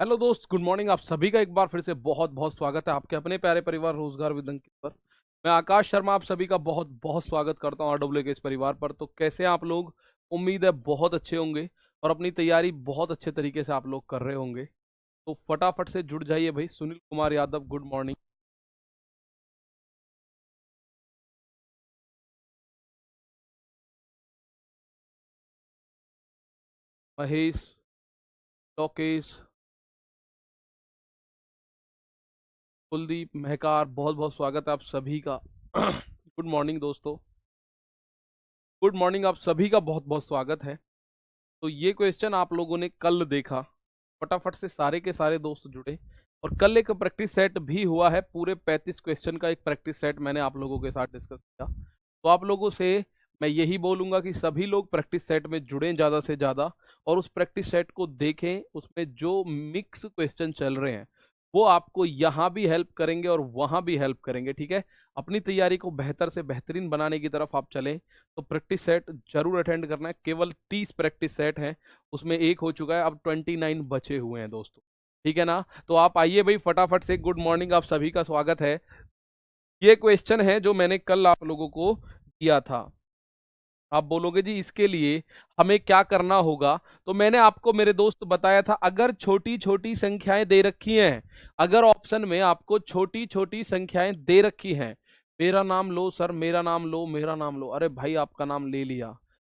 Hello दोस्त, good morning. आप सभी का एक बार फिर से बहुत बहुत स्वागत है आपके अपने प्यारे परिवार रोजगार विद अंकित पर। मैं आकाश शर्मा आप सभी का बहुत बहुत स्वागत करता हूं आरडब्ल्यू के इस परिवार पर। तो कैसे हैं आप लोग? उम्मीद है बहुत अच्छे होंगे और अपनी तैयारी बहुत अच्छे तरीके से आप लोग कर रहे होंगे। तो फटाफट से जुड़ जाइए भाई। Sunil Kumar Yadav, good morning. महेश, लोकेश, कुलदीप, महकार, बहुत बहुत स्वागत है आप सभी का। गुड मॉर्निंग दोस्तों, गुड मॉर्निंग। आप सभी का बहुत बहुत स्वागत है। तो ये क्वेश्चन आप लोगों ने कल देखा, फटाफट से सारे के सारे दोस्त जुड़े। और कल एक प्रैक्टिस सेट भी हुआ है, पूरे 35 क्वेश्चन का एक प्रैक्टिस सेट मैंने आप लोगों के साथ डिस्कस किया। तो आप लोगों से मैं यही बोलूंगा कि सभी लोग प्रैक्टिस सेट में जुड़ें ज़्यादा से ज़्यादा, और उस प्रैक्टिस सेट को देखें। उसमें जो मिक्स क्वेश्चन चल रहे हैं वो आपको यहाँ भी हेल्प करेंगे और वहाँ भी हेल्प करेंगे, ठीक है। अपनी तैयारी को बेहतर से बेहतरीन बनाने की तरफ आप चलें तो प्रैक्टिस सेट जरूर अटेंड करना है। केवल 30 प्रैक्टिस सेट हैं, उसमें एक हो चुका है, अब 29 बचे हुए हैं दोस्तों, ठीक है ना। तो आप आइए भाई फटाफट से। गुड मॉर्निंग, आप सभी का स्वागत है। ये क्वेश्चन है जो मैंने कल आप लोगों को दिया था। आप बोलोगे जी इसके लिए हमें क्या करना होगा। तो मैंने आपको मेरे दोस्त बताया था, अगर छोटी छोटी संख्याएं दे रखी हैं, अगर ऑप्शन में आपको छोटी छोटी संख्याएं दे रखी हैं, मेरा नाम लो सर, मेरा नाम लो, मेरा नाम लो। अरे भाई आपका नाम ले लिया,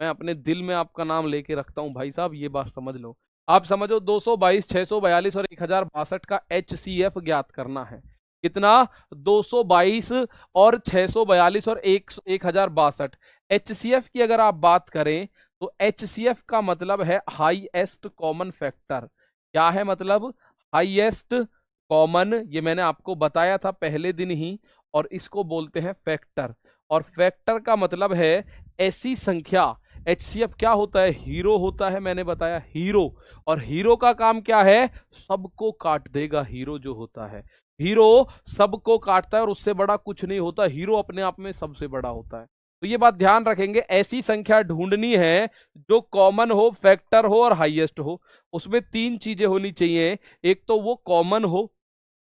मैं अपने दिल में आपका नाम लेके रखता हूं भाई साहब, ये बात समझ लो। आप समझो 222, 642 और 1062 का HCF ज्ञात करना है। कितना? 222 और 642 और 1062। HCF की अगर आप बात करें तो HCF का मतलब है हाईएस्ट कॉमन फैक्टर। क्या है मतलब? हाईएस्ट कॉमन, ये मैंने आपको बताया था पहले दिन ही, और इसको बोलते हैं फैक्टर। और फैक्टर का मतलब है ऐसी संख्या। HCF क्या होता है? हीरो होता है, मैंने बताया हीरो। और हीरो का काम क्या है? सबको काट देगा। हीरो जो होता है, हीरो सबको काटता है और उससे बड़ा कुछ नहीं होता। हीरो अपने आप में सबसे बड़ा होता है। तो ये बात ध्यान रखेंगे, ऐसी संख्या ढूंढनी है जो कॉमन हो, फैक्टर हो और हाईएस्ट हो। उसमें तीन चीजें होनी चाहिए। एक तो वो कॉमन हो,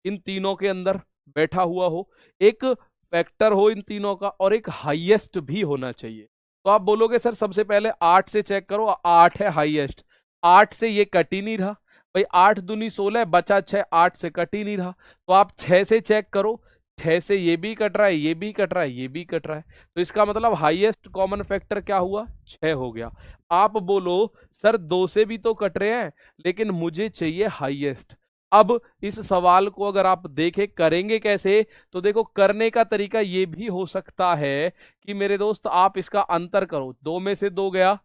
इन तीनों के अंदर बैठा हुआ हो, एक फैक्टर हो इन तीनों का, और एक हाईएस्ट भी होना चाहिए। तो आप बोलोगे सर सबसे पहले 8 से चेक करो, 8 है हाईएस्ट। 8 से ये कट ही नहीं रहा भाई, 8 दूनी 16 बचा 6, 8 से कट ही नहीं रहा। तो आप 6 से चेक करो, 6 से ये भी कट रहा है, ये भी कट रहा है, ये भी कट रहा है। तो इसका मतलब हाईएस्ट कॉमन फैक्टर क्या हुआ? 6 हो गया। आप बोलो सर 2 से भी तो कट रहे हैं, लेकिन मुझे चाहिए हाईएस्ट। अब इस सवाल को अगर आप देखें करेंगे कैसे, तो देखो करने का तरीका ये भी हो सकता है कि मेरे दोस्त आप इसका अंतर करो। 2 में से 2 गया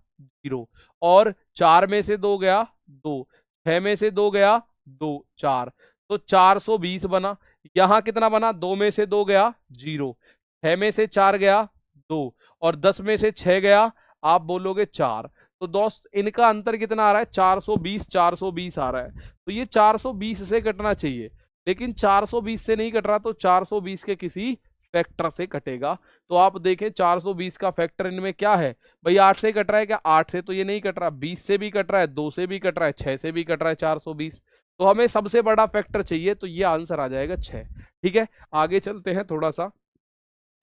0, और 4 में से 2 गया 2, 6 में से 2 गया 2, 4, तो 420 बना। यहां कितना बना? 2 में से 2 गया 0, 6 में से 4 गया 2, और 10 में से 6 गया, आप बोलोगे 4। तो दोस्त इनका अंतर कितना आ रहा है? 420, 420 आ रहा है। तो ये 420 से कटना चाहिए, लेकिन 420 से नहीं कट रहा, तो 420 के किसी फैक्टर से कटेगा। तो आप देखें 420 का फैक्टर इनमें क्या है भाई? 8 से कट रहा है क्या? 8 से तो ये नहीं कट रहा, 20 से भी कट रहा है, 2 से भी कट रहा है, 6 से भी कट रहा है 420। तो हमें सबसे बड़ा फैक्टर चाहिए, तो ये आंसर आ जाएगा 6। ठीक है, आगे चलते हैं थोड़ा सा।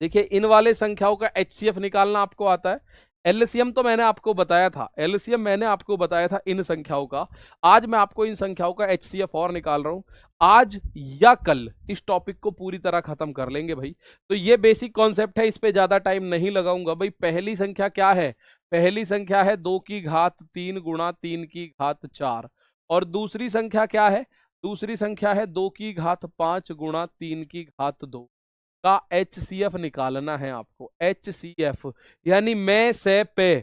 देखिए इन वाले संख्याओं का HCF निकालना आपको आता है। एलसीएम तो मैंने आपको बताया था, एलसीएम मैंने आपको बताया था इन संख्याओं का। आज मैं आपको इन संख्याओं का HCF और निकाल रहा हूं। आज या कल इस टॉपिक को पूरी तरह खत्म कर लेंगे भाई। तो ये बेसिक कॉन्सेप्ट है, इस पे ज्यादा टाइम नहीं लगाऊंगा भाई। पहली संख्या क्या है? पहली संख्या है 2 की घात 3 गुणा 3 की घात 4। और दूसरी संख्या क्या है? दूसरी संख्या है 2 की घात 5 गुणा 3 की घात 2 का HCF निकालना है आपको। HCF यानी मैं से पे,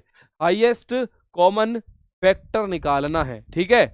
हाईएस्ट कॉमन फैक्टर निकालना है, ठीक है।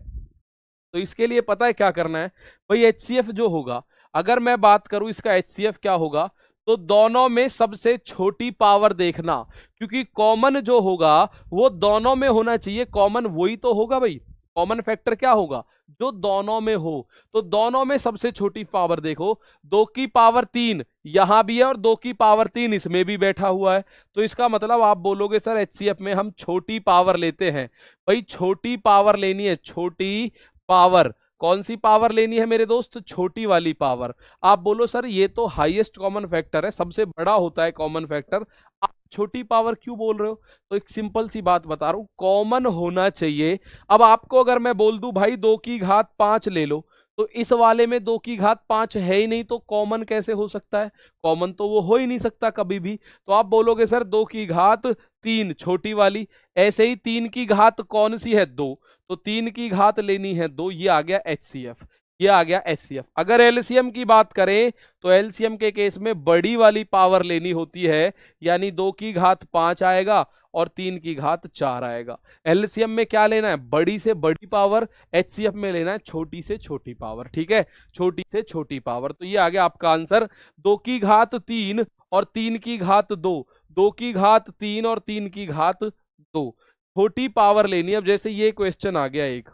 तो इसके लिए पता है क्या करना है भाई? HCF जो होगा, अगर मैं बात करूं इसका HCF क्या होगा, तो दोनों में सबसे छोटी पावर देखना, क्योंकि कॉमन जो होगा वो दोनों में होना चाहिए। कॉमन वही तो होगा भाई, कॉमन फैक्टर क्या होगा? जो दोनों में हो। तो दोनों में सबसे छोटी पावर देखो, 2 की पावर 3 यहां भी है और 2 की पावर 3 इसमें भी बैठा हुआ है। तो इसका मतलब आप बोलोगे सर HCF में हम छोटी पावर लेते हैं। भाई छोटी पावर लेनी है, छोटी पावर। कौन सी पावर लेनी है मेरे दोस्त? छोटी वाली पावर। आप बोलो सर ये तो हाईएस्ट कॉमन फैक्टर है, सबसे बड़ा होता है कॉमन फैक्टर, आप छोटी पावर क्यों बोल रहे हो? तो एक सिंपल सी बात बता रहा हूं, कॉमन होना चाहिए। अब आपको अगर मैं बोल दूं भाई 2 की घात 5 ले लो, तो इस वाले में 2 की घात 5 है ही नहीं, तो कॉमन कैसे हो सकता है? कॉमन तो वो हो ही नहीं सकता कभी भी। तो आप बोलोगे सर 2 की घात 3 छोटी वाली, ऐसे ही 3 की घात कौन सी है? 2, तो 3 की घात लेनी है 2, ये आ गया HCF, ये आ गया HCF। अगर एलसीएम की बात करें तो एलसीएम के केस में बड़ी वाली पावर लेनी होती है, यानी 2 की घात 5 आएगा और 3 की घात 4 आएगा। एलसीएम में क्या लेना है? बड़ी से बड़ी पावर, एचसीएफ में लेना है छोटी से छोटी पावर, ठीक है, छोटी से छोटी पावर। तो ये आ गया आपका आंसर, 2 की घात 3 और 3 की घात 2, 2 की घात 3 और 3 की घात 2, छोटी पावर लेनी है। अब जैसे ये क्वेश्चन आ गया एक,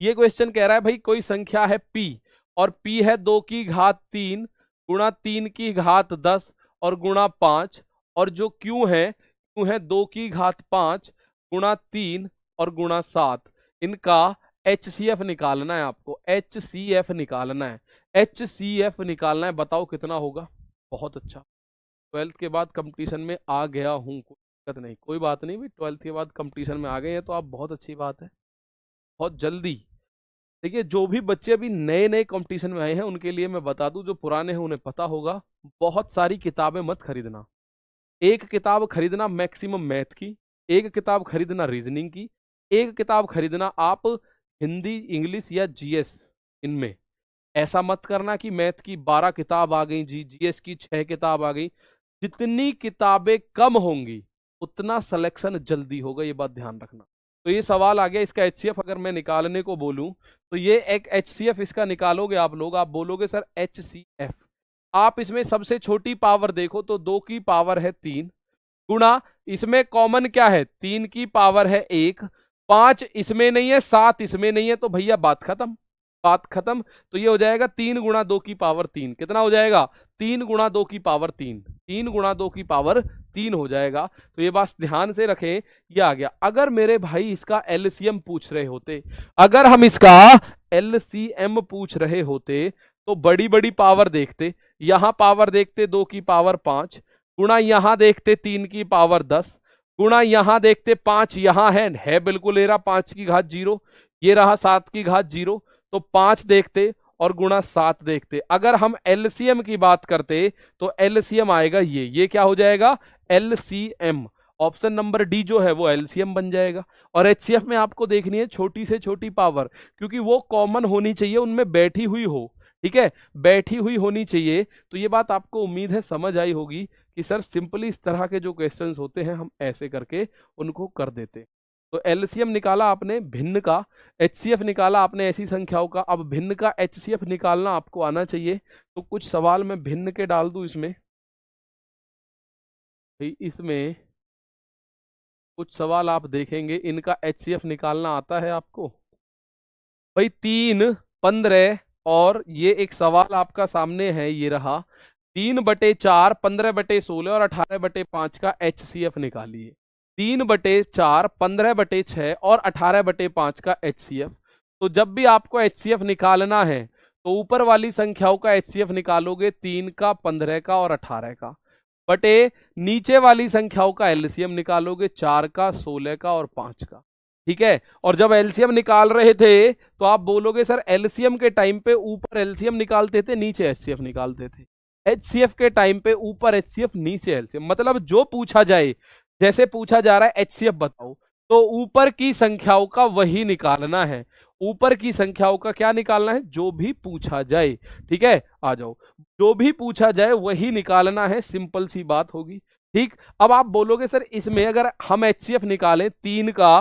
ये क्वेश्चन कह रहा है भाई कोई संख्या है P और P है 2 की घात 3 गुणा 3 की घात 10 और गुणा 5, और जो Q है 2 की घात 5 गुणा 3 और गुणा 7। इनका HCF निकालना है आपको, HCF निकालना है, HCF निकालना है। बताओ कितना होगा? बहुत अच्छा, 12th के बाद कंपटीशन में आ गया हूँ, कोई दिक्कत नहीं, कोई बात नहीं भाई, 12th के बाद कंपटीशन में आ गए हैं तो आप बहुत अच्छी बात है, बहुत जल्दी। देखिए जो भी बच्चे अभी नए नए कंपटीशन में आए हैं उनके लिए मैं बता दूं, जो पुराने हैं उन्हें पता होगा, बहुत सारी किताबें मत खरीदना। एक किताब खरीदना मैक्सिमम मैथ की, एक किताब खरीदना रीजनिंग की, एक किताब खरीदना आप हिंदी इंग्लिश या जीएस, इनमें। ऐसा मत करना कि मैथ की 12 किताब आ गई जी, जीएस की 6 किताब आ गई। जितनी किताबें कम होंगी उतना सिलेक्शन जल्दी होगा, ये बात ध्यान रखना। तो ये सवाल आ गया, इसका एचसीएफ अगर मैं निकालने को बोलूं तो ये एक एचसीएफ इसका निकालोगे आप लोग, आप बोलोगे सर एचसीएफ। आप इसमें सबसे छोटी पावर देखो तो 2 की पावर है 3 गुणा, इसमें कॉमन क्या है? 3 की पावर है 1, 5 इसमें नहीं है, 7 इसमें नहीं है, तो भैया बात खत्म, बात खत्म। तो ये हो जाएगा 3 गुणा 2 की पावर 3, कितना हो जाएगा? 3 गुणा 2 की पावर 3, 3 गुणा 2 की पावर 3 हो जाएगा। तो ये बात ध्यान से रखें, ये आ गया। अगर मेरे भाई इसका एलसीएम पूछ रहे होते, अगर हम इसका एलसीएम पूछ रहे होते तो बड़ी बड़ी पावर देखते, यहां पावर देखते 2 की पावर 5 गुणा, यहां देखते 3 की पावर 10 गुणा, यहां देखते 5 यहां है बिल्कुल ले रहा 5 की घात 0, ये रहा 7 की घात 0, तो 5 देखते और गुणा 7 देखते। अगर हम एलसीएम की बात करते तो एलसीएम आएगा ये क्या हो जाएगा? एलसीएम। ऑप्शन नंबर डी जो है वो एलसीएम बन जाएगा। और एचसीएफ में आपको देखनी है छोटी से छोटी पावर, क्योंकि वो कॉमन होनी चाहिए, उनमें बैठी हुई हो, ठीक है, बैठी हुई होनी चाहिए। तो ये बात आपको उम्मीद है समझ आई होगी कि सर सिंपली इस तरह के जो क्वेश्चंस होते हैं हम ऐसे करके उनको कर देते। तो एलसीएम निकाला आपने भिन्न का, एचसीएफ निकाला आपने ऐसी संख्याओं का, अब भिन्न का एचसीएफ निकालना आपको आना चाहिए। तो कुछ सवाल मैं भिन्न के डाल दूं इसमें, इसमें कुछ सवाल आप देखेंगे, इनका एचसीएफ निकालना आता है आपको भाई? 3, 15 और ये एक सवाल आपका सामने है, ये रहा 3/4, 15/16 और 18/5 का HCF निकालिए। 3/4, 15/6 और 18/5 का HCF। तो जब भी आपको HCF निकालना है तो ऊपर वाली संख्याओं का HCF निकालोगे, 3 का, 15 का और 18 का, बटे नीचे वाली संख्याओं का एलसीएम निकालोगे, 4 का, 16 का और 5 का, ठीक है। और जब एलसीएम निकाल रहे थे तो आप बोलोगे सर एलसीएम के टाइम पे ऊपर एलसीएम निकालते थे, नीचे एचसीएफ निकालते थे। एचसीएफ के टाइम पे ऊपर एचसीएफ, नीचे एलसीएम, मतलब जो पूछा जाए, जैसे पूछा जा रहा है एचसीएफ बताओ, तो ऊपर की संख्याओं का वही निकालना है, ऊपर की संख्याओं का क्या निकालना है? जो भी पूछा जाए, ठीक है, आ जाओ, जो भी पूछा जाए वही निकालना है, सिंपल सी बात होगी, ठीक। अब आप बोलोगे सर इसमें अगर हम एचसीएफ निकालें 3 का,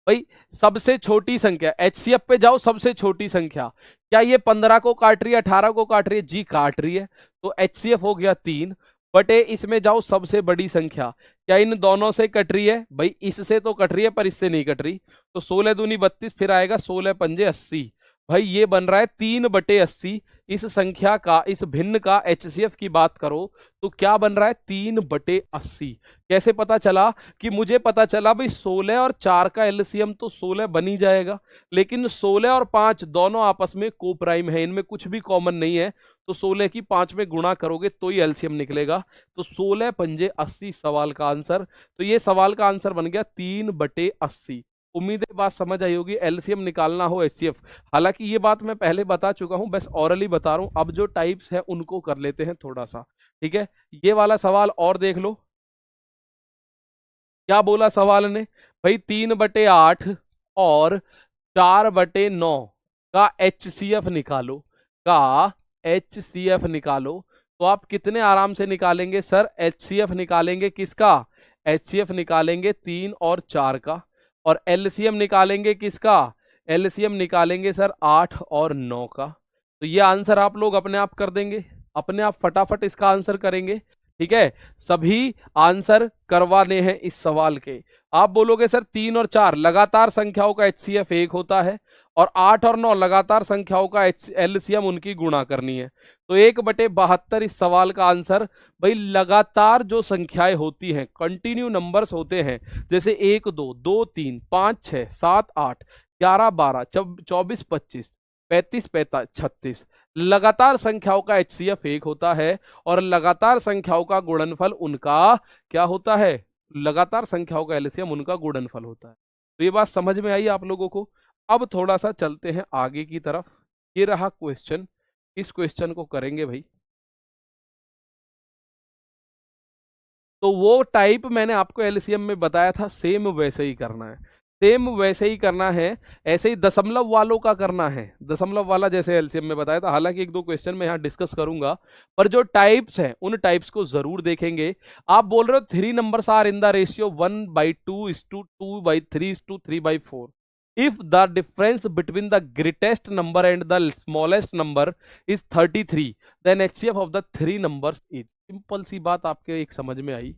भाई सबसे छोटी संख्या, एचसीएफ पे जाओ, सबसे छोटी संख्या, क्या ये 15 को काट रही है, 18 को काट रही है? जी काट रही है, तो एचसीएफ हो गया 3, बटे इसमें जाओ सबसे बड़ी संख्या, क्या इन दोनों से कट रही है? भाई इससे तो कट रही है पर इससे नहीं कट रही, तो 16 दूनी 32, फिर आएगा 16 पंजे 80, भाई ये बन रहा है 3/80। इस संख्या का, इस भिन्न का HCF की बात करो तो क्या बन रहा है 3/80। कैसे पता चला? कि मुझे पता चला भाई 16 और 4 का एलसीएम तो 16 बन ही जाएगा, लेकिन 16 और 5 दोनों आपस में को प्राइम है, इनमें कुछ भी कॉमन नहीं है, तो 16 की 5 में गुणा करोगे तो ही एलसीएम निकलेगा। तो 16 पंजे 80 सवाल का आंसर। तो ये सवाल का आंसर बन गया 3/80। उम्मीद है बात समझ आई होगी। एलसीएम निकालना हो एचसीएफ, हालांकि ये बात मैं पहले बता चुका हूं, बस ऑरली बता रहा हूं। अब जो टाइप्स है उनको कर लेते हैं थोड़ा सा, ठीक है। ये वाला सवाल और देख लो, क्या बोला सवाल ने? भाई 3/8 और 4/9 का HCF निकालो, का HCF निकालो। तो आप कितने आराम से निकालेंगे सर? HCF निकालेंगे किसका? HCF निकालेंगे 3 और 4 का। और LCM निकालेंगे किसका? LCM निकालेंगे सर 8 और 9 का। तो ये आंसर आप लोग अपने आप कर देंगे, अपने आप फटाफट इसका आंसर करेंगे, ठीक है। सभी आंसर करवाने हैं इस सवाल के। आप बोलोगे सर 3 और 4 लगातार संख्याओं का HCF 1 होता है, और 8 और 9 लगातार संख्याओं का LCM उनकी गुणा करनी है। तो 1/72 इस सवाल का आंसर। भाई लगातार जो संख्याएं होती हैं, कंटिन्यू नंबर्स होते हैं, जैसे 1 2 2 3 5 6 7 8 11 12 24 25 35 45 36, लगातार संख्याओं का HCF 1 होता है, और लगातार संख्याओं का गुणनफल उनका क्या होता है? लगातार संख्याओं का LCM उनका गुणनफल होता है। तो ये बात समझ में आई आप लोगों को? अब थोड़ा सा चलते हैं आगे की तरफ। ये रहा क्वेश्चन, इस क्वेश्चन को करेंगे भाई। तो वो टाइप मैंने आपको एलसीएम में बताया था, सेम वैसे ही करना है, सेम वैसे ही करना है। ऐसे ही दशमलव वालों का करना है, दशमलव वाला जैसे एलसीएम में बताया था। हालांकि 1-2 क्वेश्चन में यहाँ डिस्कस करूंगा, पर जो टाइप्स हैं उन टाइप्स को जरूर देखेंगे। आप बोल रहे हो 3 numbers are in the ratio 1/2:2/3:3/4 if the difference between the greatest number and the smallest number is 33, then HCF of the 3 numbers is। Simple सी बात आपके एक समझ में आई।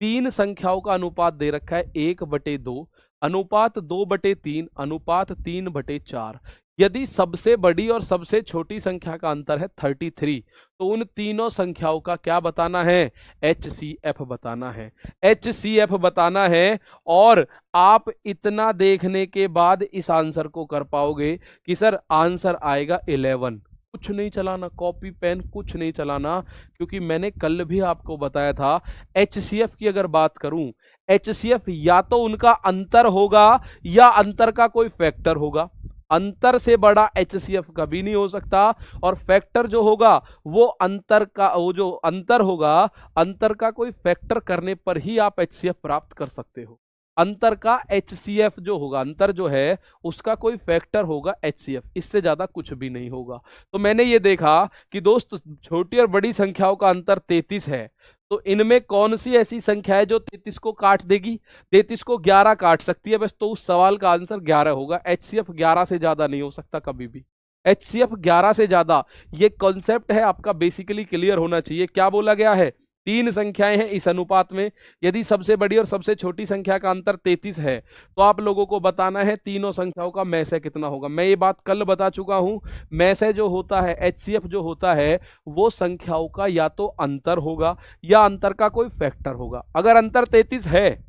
3 संख्याओं का अनुपात दे रखा है 1/2, अनुपात 2/3, अनुपात 3/4। यदि सबसे बड़ी और सबसे छोटी संख्या का अंतर है 33, तो उन तीनों संख्याओं का क्या बताना है? HCF बताना है, HCF बताना है। और आप इतना देखने के बाद इस आंसर को कर पाओगे कि सर आंसर आएगा 11। कुछ नहीं चलाना, कॉपी पेन कुछ नहीं चलाना, क्योंकि मैंने कल भी आपको बताया था HCF की अगर बात करूं, HCF या तो उनका अंतर होगा या अंतर का कोई फैक्टर होगा। अंतर से बड़ा HCF कभी नहीं हो सकता, और फैक्टर जो होगा वो अंतर का, वो जो अंतर होगा, अंतर का कोई फैक्टर करने पर ही आप HCF प्राप्त कर सकते हो। अंतर का HCF जो होगा, अंतर जो है उसका कोई फैक्टर होगा HCF, इससे ज्यादा कुछ भी नहीं होगा। तो मैंने ये देखा कि दोस्त छोटी और बड़ी संख्याओं का अंतर 33 है, तो इनमें कौन सी ऐसी संख्या है जो 33 को काट देगी? 33 को 11 काट सकती है बस, तो उस सवाल का आंसर 11 होगा। HCF 11 से ज्यादा नहीं हो सकता कभी भी, HCF 11 से ज्यादा। ये कॉन्सेप्ट है आपका बेसिकली क्लियर होना चाहिए। क्या बोला गया है? 3 संख्याएं हैं इस अनुपात में, यदि सबसे बड़ी और सबसे छोटी संख्या का अंतर 33 है, तो आप लोगों को बताना है तीनों संख्याओं का मैसे कितना होगा। मैं ये बात कल बता चुका हूं, मैसे जो होता है, HCF जो होता है, वो संख्याओं का या तो अंतर होगा या अंतर का कोई फैक्टर होगा। अगर अंतर 33 है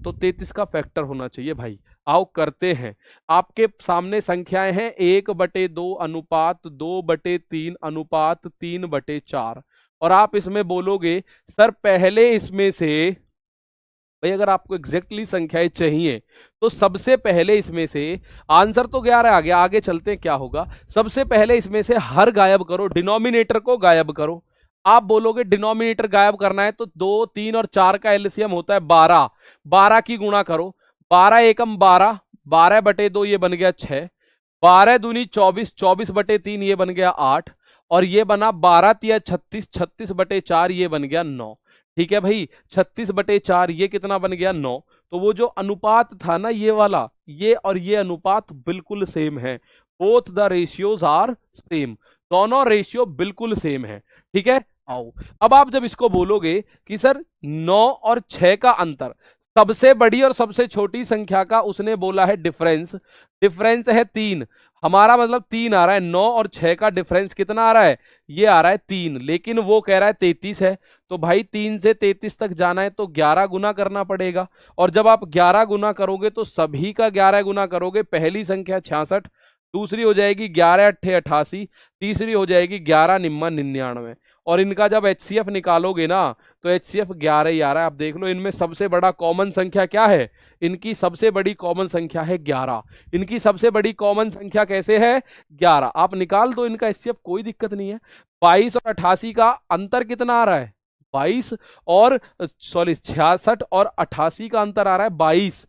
तो 33 का फैक्टर होना चाहिए भाई। आओ करते हैं। आपके सामने संख्याएं हैं 1/2 अनुपात 2/3 अनुपात 3/4, और आप इसमें बोलोगे सर पहले इसमें से, भाई अगर आपको एग्जैक्टली संख्याएं चाहिए तो सबसे पहले इसमें से, आंसर तो 11 आ गया, आगे चलते हैं क्या होगा। सबसे पहले इसमें से हर गायब करो, डिनोमिनेटर को गायब करो। आप बोलोगे डिनोमिनेटर गायब करना है तो 2 3 और 4 का एलसीएम होता है 12, 12 की गुणा करो। 12 एकम 12, 12/2 ये बन गया 6, 12 दूनी 24, 24/3 ये बन गया 8, और ये बना 12 तिया 36, 36/4 ये बन गया 9। ठीक है भाई, 36/4 ये कितना बन गया? 9। तो वो जो अनुपात था ना ये वाला, ये और ये अनुपात बिल्कुल सेम है। Both the ratios are same, दोनों रेशियो बिल्कुल सेम है। ठीक है, आओ अब आप जब इसको बोलोगे कि सर 9 और 6 का अंतर, सबसे बड़ी और सबसे छोटी संख्या का उसने बोला है डिफरेंस, डिफरेंस है 3। हमारा मतलब 3 आ रहा है, 9 और 6 का डिफरेंस कितना आ रहा है, ये आ रहा है 3, लेकिन वो कह रहा है 33 है। तो भाई 3 से 33 तक जाना है तो 11 गुना करना पड़ेगा। और जब आप 11 गुना करोगे तो सभी का 11 गुना करोगे, पहली संख्या 66, दूसरी हो जाएगी 11 अट्ठे 88, तीसरी हो जाएगी 11 निम्मा 99। और इनका जब एचसीएफ निकालोगे ना तो एचसीएफ 11 ही आ रहा है। आप देख लो इनमें सबसे बड़ा कॉमन संख्या क्या है, इनकी सबसे बड़ी कॉमन संख्या है 11। इनकी सबसे बड़ी कॉमन संख्या कैसे है, 11। आप निकाल दो इनका एचसीएफ, कोई दिक्कत नहीं है। 22 और 88 का अंतर कितना आ रहा है, 22 और सॉरी 66 और 88 का अंतर आ रहा है 22।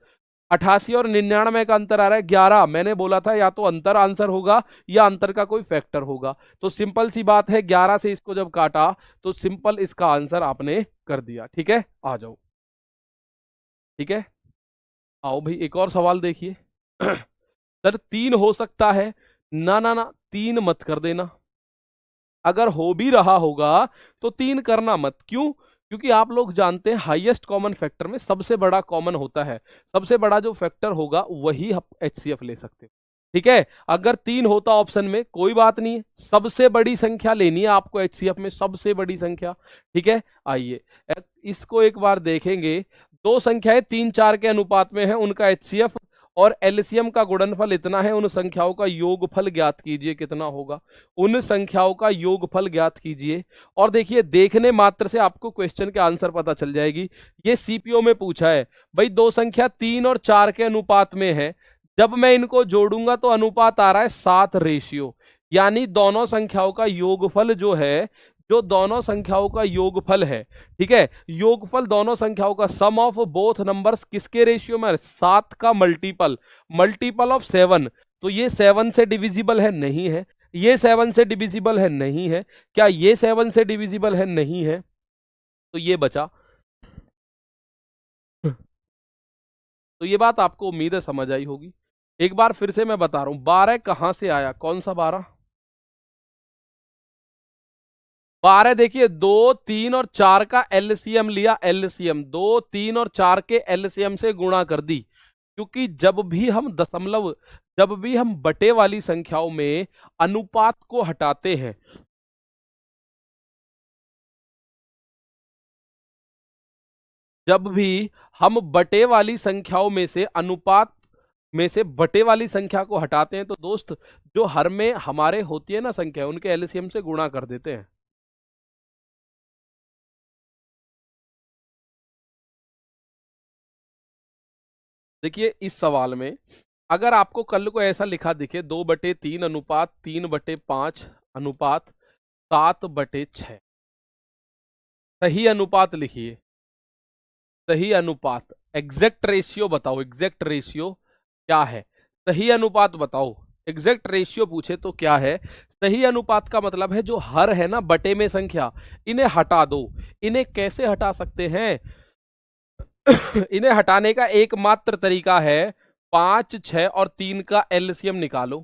88 और 99 का अंतर आ रहा है 11। मैंने बोला था या तो अंतर आंसर होगा या अंतर का कोई फैक्टर होगा। तो सिंपल सी बात है, 11 से इसको जब काटा तो सिंपल इसका आंसर आपने कर दिया। ठीक है, आ जाओ। ठीक है, आओ भाई एक और सवाल देखिए। सर 3 हो सकता है, ना ना ना 3 मत कर देना। अगर हो भी रहा होगा तो 3 करना मत। क्यों, क्योंकि आप लोग जानते हैं हाईएस्ट कॉमन फैक्टर में सबसे बड़ा कॉमन होता है, सबसे बड़ा जो फैक्टर होगा वही आप एचसीएफ ले सकते हो। ठीक है, अगर 3 होता ऑप्शन में कोई बात नहीं है, सबसे बड़ी संख्या लेनी है आपको एचसीएफ में, सबसे बड़ी संख्या। ठीक है, आइए इसको एक बार देखेंगे। दो संख्याएं 3 4 के अनुपात में है, उनका एचसीएफ और एलसीएम का गुणनफल इतना है, उन संख्याओं का योगफल ज्ञात कीजिए कितना होगा। उन संख्याओं का योगफल ज्ञात कीजिए। और देखिए देखने मात्र से आपको क्वेश्चन के आंसर पता चल जाएगी। ये सीपीओ में पूछा है भाई, दो संख्या 3 और 4 के अनुपात में है, जब मैं इनको जोड़ूंगा तो अनुपात आ रहा है 7 रेशियो। यानी दोनों संख्याओं का योगफल जो है, जो दोनों संख्याओं का योगफल है, ठीक है, योगफल दोनों संख्याओं का सम ऑफ बोथ नंबर्स किसके रेशियो में, 7 का मल्टीपल, मल्टीपल ऑफ 7। तो ये 7 से डिविजिबल है, नहीं है। ये 7 से डिविजिबल है, नहीं है। क्या ये 7 से डिविजिबल है, नहीं है। तो ये बचा। तो ये बात आपको उम्मीद है समझ आई होगी। एक बार फिर से मैं बता रहा हूं, 12 कहां से आया, कौन सा 12, 12 देखिए 2 3 और 4 का एलसीएम लिया, एलसीएम 2 3 और 4 के एलसीएम से गुणा कर दी। क्योंकि जब भी हम दशमलव, जब भी हम बटे वाली संख्याओं में अनुपात को हटाते हैं, जब भी हम बटे वाली संख्याओं में से अनुपात में से बटे वाली संख्या को हटाते हैं तो दोस्त जो हर में हमारे होती है ना संख्या, उनके एलसीएम से गुणा कर देते हैं। देखिए इस सवाल में अगर आपको कल को ऐसा लिखा दिखे 2/3 अनुपात 3/5 अनुपात 7/6, सही अनुपात लिखिए, सही अनुपात, एग्जैक्ट रेशियो बताओ, एग्जैक्ट रेशियो क्या है, सही अनुपात बताओ। एग्जैक्ट रेशियो पूछे तो क्या है, सही अनुपात का मतलब है जो हर है ना बटे में संख्या, इन्हें हटा दो। इन्हें कैसे हटा सकते हैं, इन्हें हटाने का एकमात्र तरीका है 5 6 और 3 का एलसीएम निकालो।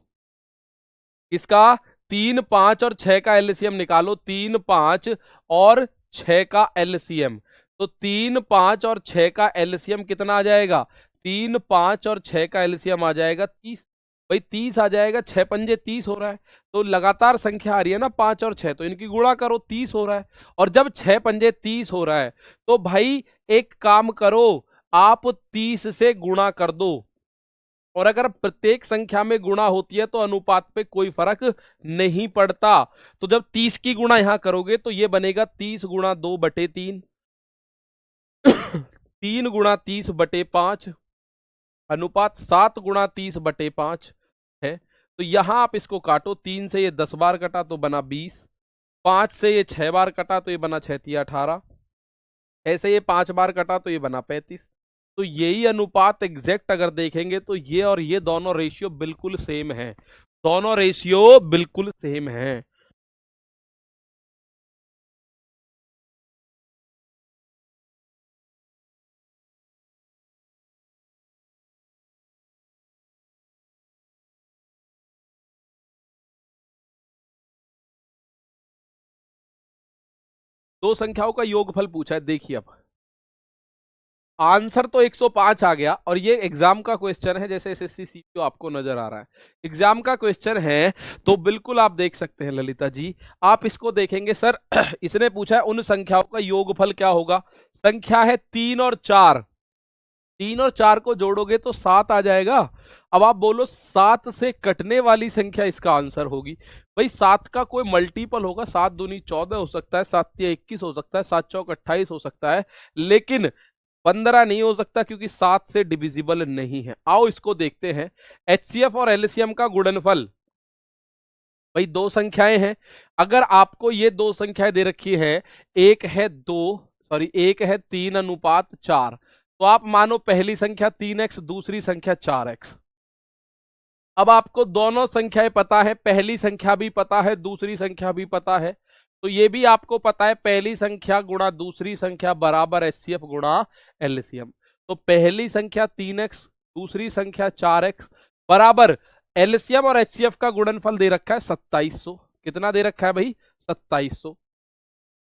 इसका 3 5 और 6 का एलसीएम निकालो, 3 5 और 6 का एलसीएम। तो 3 5 और 6 का एलसीएम कितना आ जाएगा, 3 5 और 6 का एलसीएम आ जाएगा 30। भाई 30 आ जाएगा, 6 पंजे 30 हो रहा है। तो लगातार संख्या आ रही है ना 5 और 6, तो इनकी गुणा करो, 30 हो रहा है। और जब 6 पंजे 30 हो रहा है तो भाई एक काम करो, आप 30 से गुणा कर दो। और अगर प्रत्येक संख्या में गुणा होती है तो अनुपात पे कोई फर्क नहीं पड़ता। तो जब 30 की गुणा यहां करोगे तो ये बनेगा 30 गुणा 2/3, 3 गुणा 30/5, अनुपात 7 गुणा 30/5 है। तो यहां आप इसको काटो, 3 से ये 10 बार कटा तो बना 20, 5 से ये 6 बार कटा तो ये बना 6 18, ऐसे ये 5 बार कटा तो ये बना 35। तो यही अनुपात एग्जैक्ट अगर देखेंगे तो ये और ये दोनों रेशियो बिल्कुल सेम है, दोनों रेशियो बिल्कुल सेम है। दो संख्याओं का योगफल पूछा है, देखिए अब आंसर तो 105 आ गया। और ये एग्जाम का क्वेश्चन है, जैसे एसएससी सीपीओ आपको नजर आ रहा है, एग्जाम का क्वेश्चन है। तो बिल्कुल आप देख सकते हैं ललिता जी, आप इसको देखेंगे सर। इसने पूछा है उन संख्याओं का योगफल क्या होगा। संख्या है 3 और 4, 3 और 4 को जोड़ोगे तो 7 आ जाएगा। अब आप बोलो 7 से कटने वाली संख्या इसका आंसर होगी। भाई 7 का कोई मल्टीपल होगा, 7 दूनी 14 हो सकता है, 7 तिया 21 हो सकता है, 7 चौक 28 हो सकता है, लेकिन 15 नहीं हो सकता, क्योंकि 7 से डिविजिबल नहीं है। आओ इसको देखते हैं। एचसीएफ और एलसीएम का गुणनफल। भाई दो संख्याएं हैं, अगर आपको ये दो संख्याएं दे रखी है, एक है 3:4, तो आप मानो पहली संख्या 3x, दूसरी संख्या 4x। अब आपको दोनों संख्याएं पता है, पहली संख्या भी पता है, दूसरी संख्या भी पता है। तो ये भी आपको पता है, पहली संख्या गुणा दूसरी संख्या बराबर एचसीएफ गुणा एलसीएम। तो पहली संख्या 3x, दूसरी संख्या 4x बराबर एलसीएम और एचसीएफ का गुणनफल दे रखा है 2700। कितना दे रखा है भाई? 2700।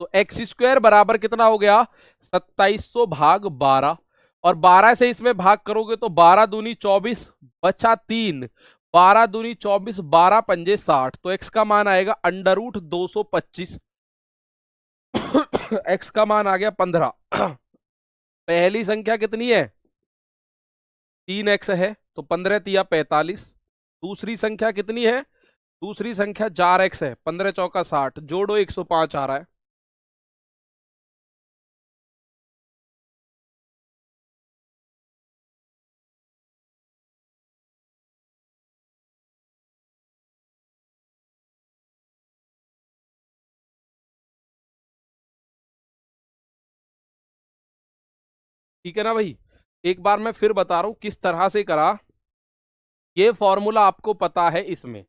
तो एक्स स्क्वायर बराबर कितना हो गया? 2700 भाग 12, और 12 से इसमें भाग करोगे तो 12 दूनी 24 बचा 3, 12 दूनी 24, 12 पंजे 60, तो एक्स का मान आएगा अंडर रूट 225। एक्स का मान आ गया 15। पहली संख्या कितनी है? 3x है, तो 15 तिया 45। दूसरी संख्या कितनी है? दूसरी संख्या 4x है, 15 चौका 60, जोड़ो 105 आ रहा है। ठीक है ना भाई? एक बार मैं फिर बता रहा हूं किस तरह से करा। ये फॉर्मूला आपको पता है इसमें।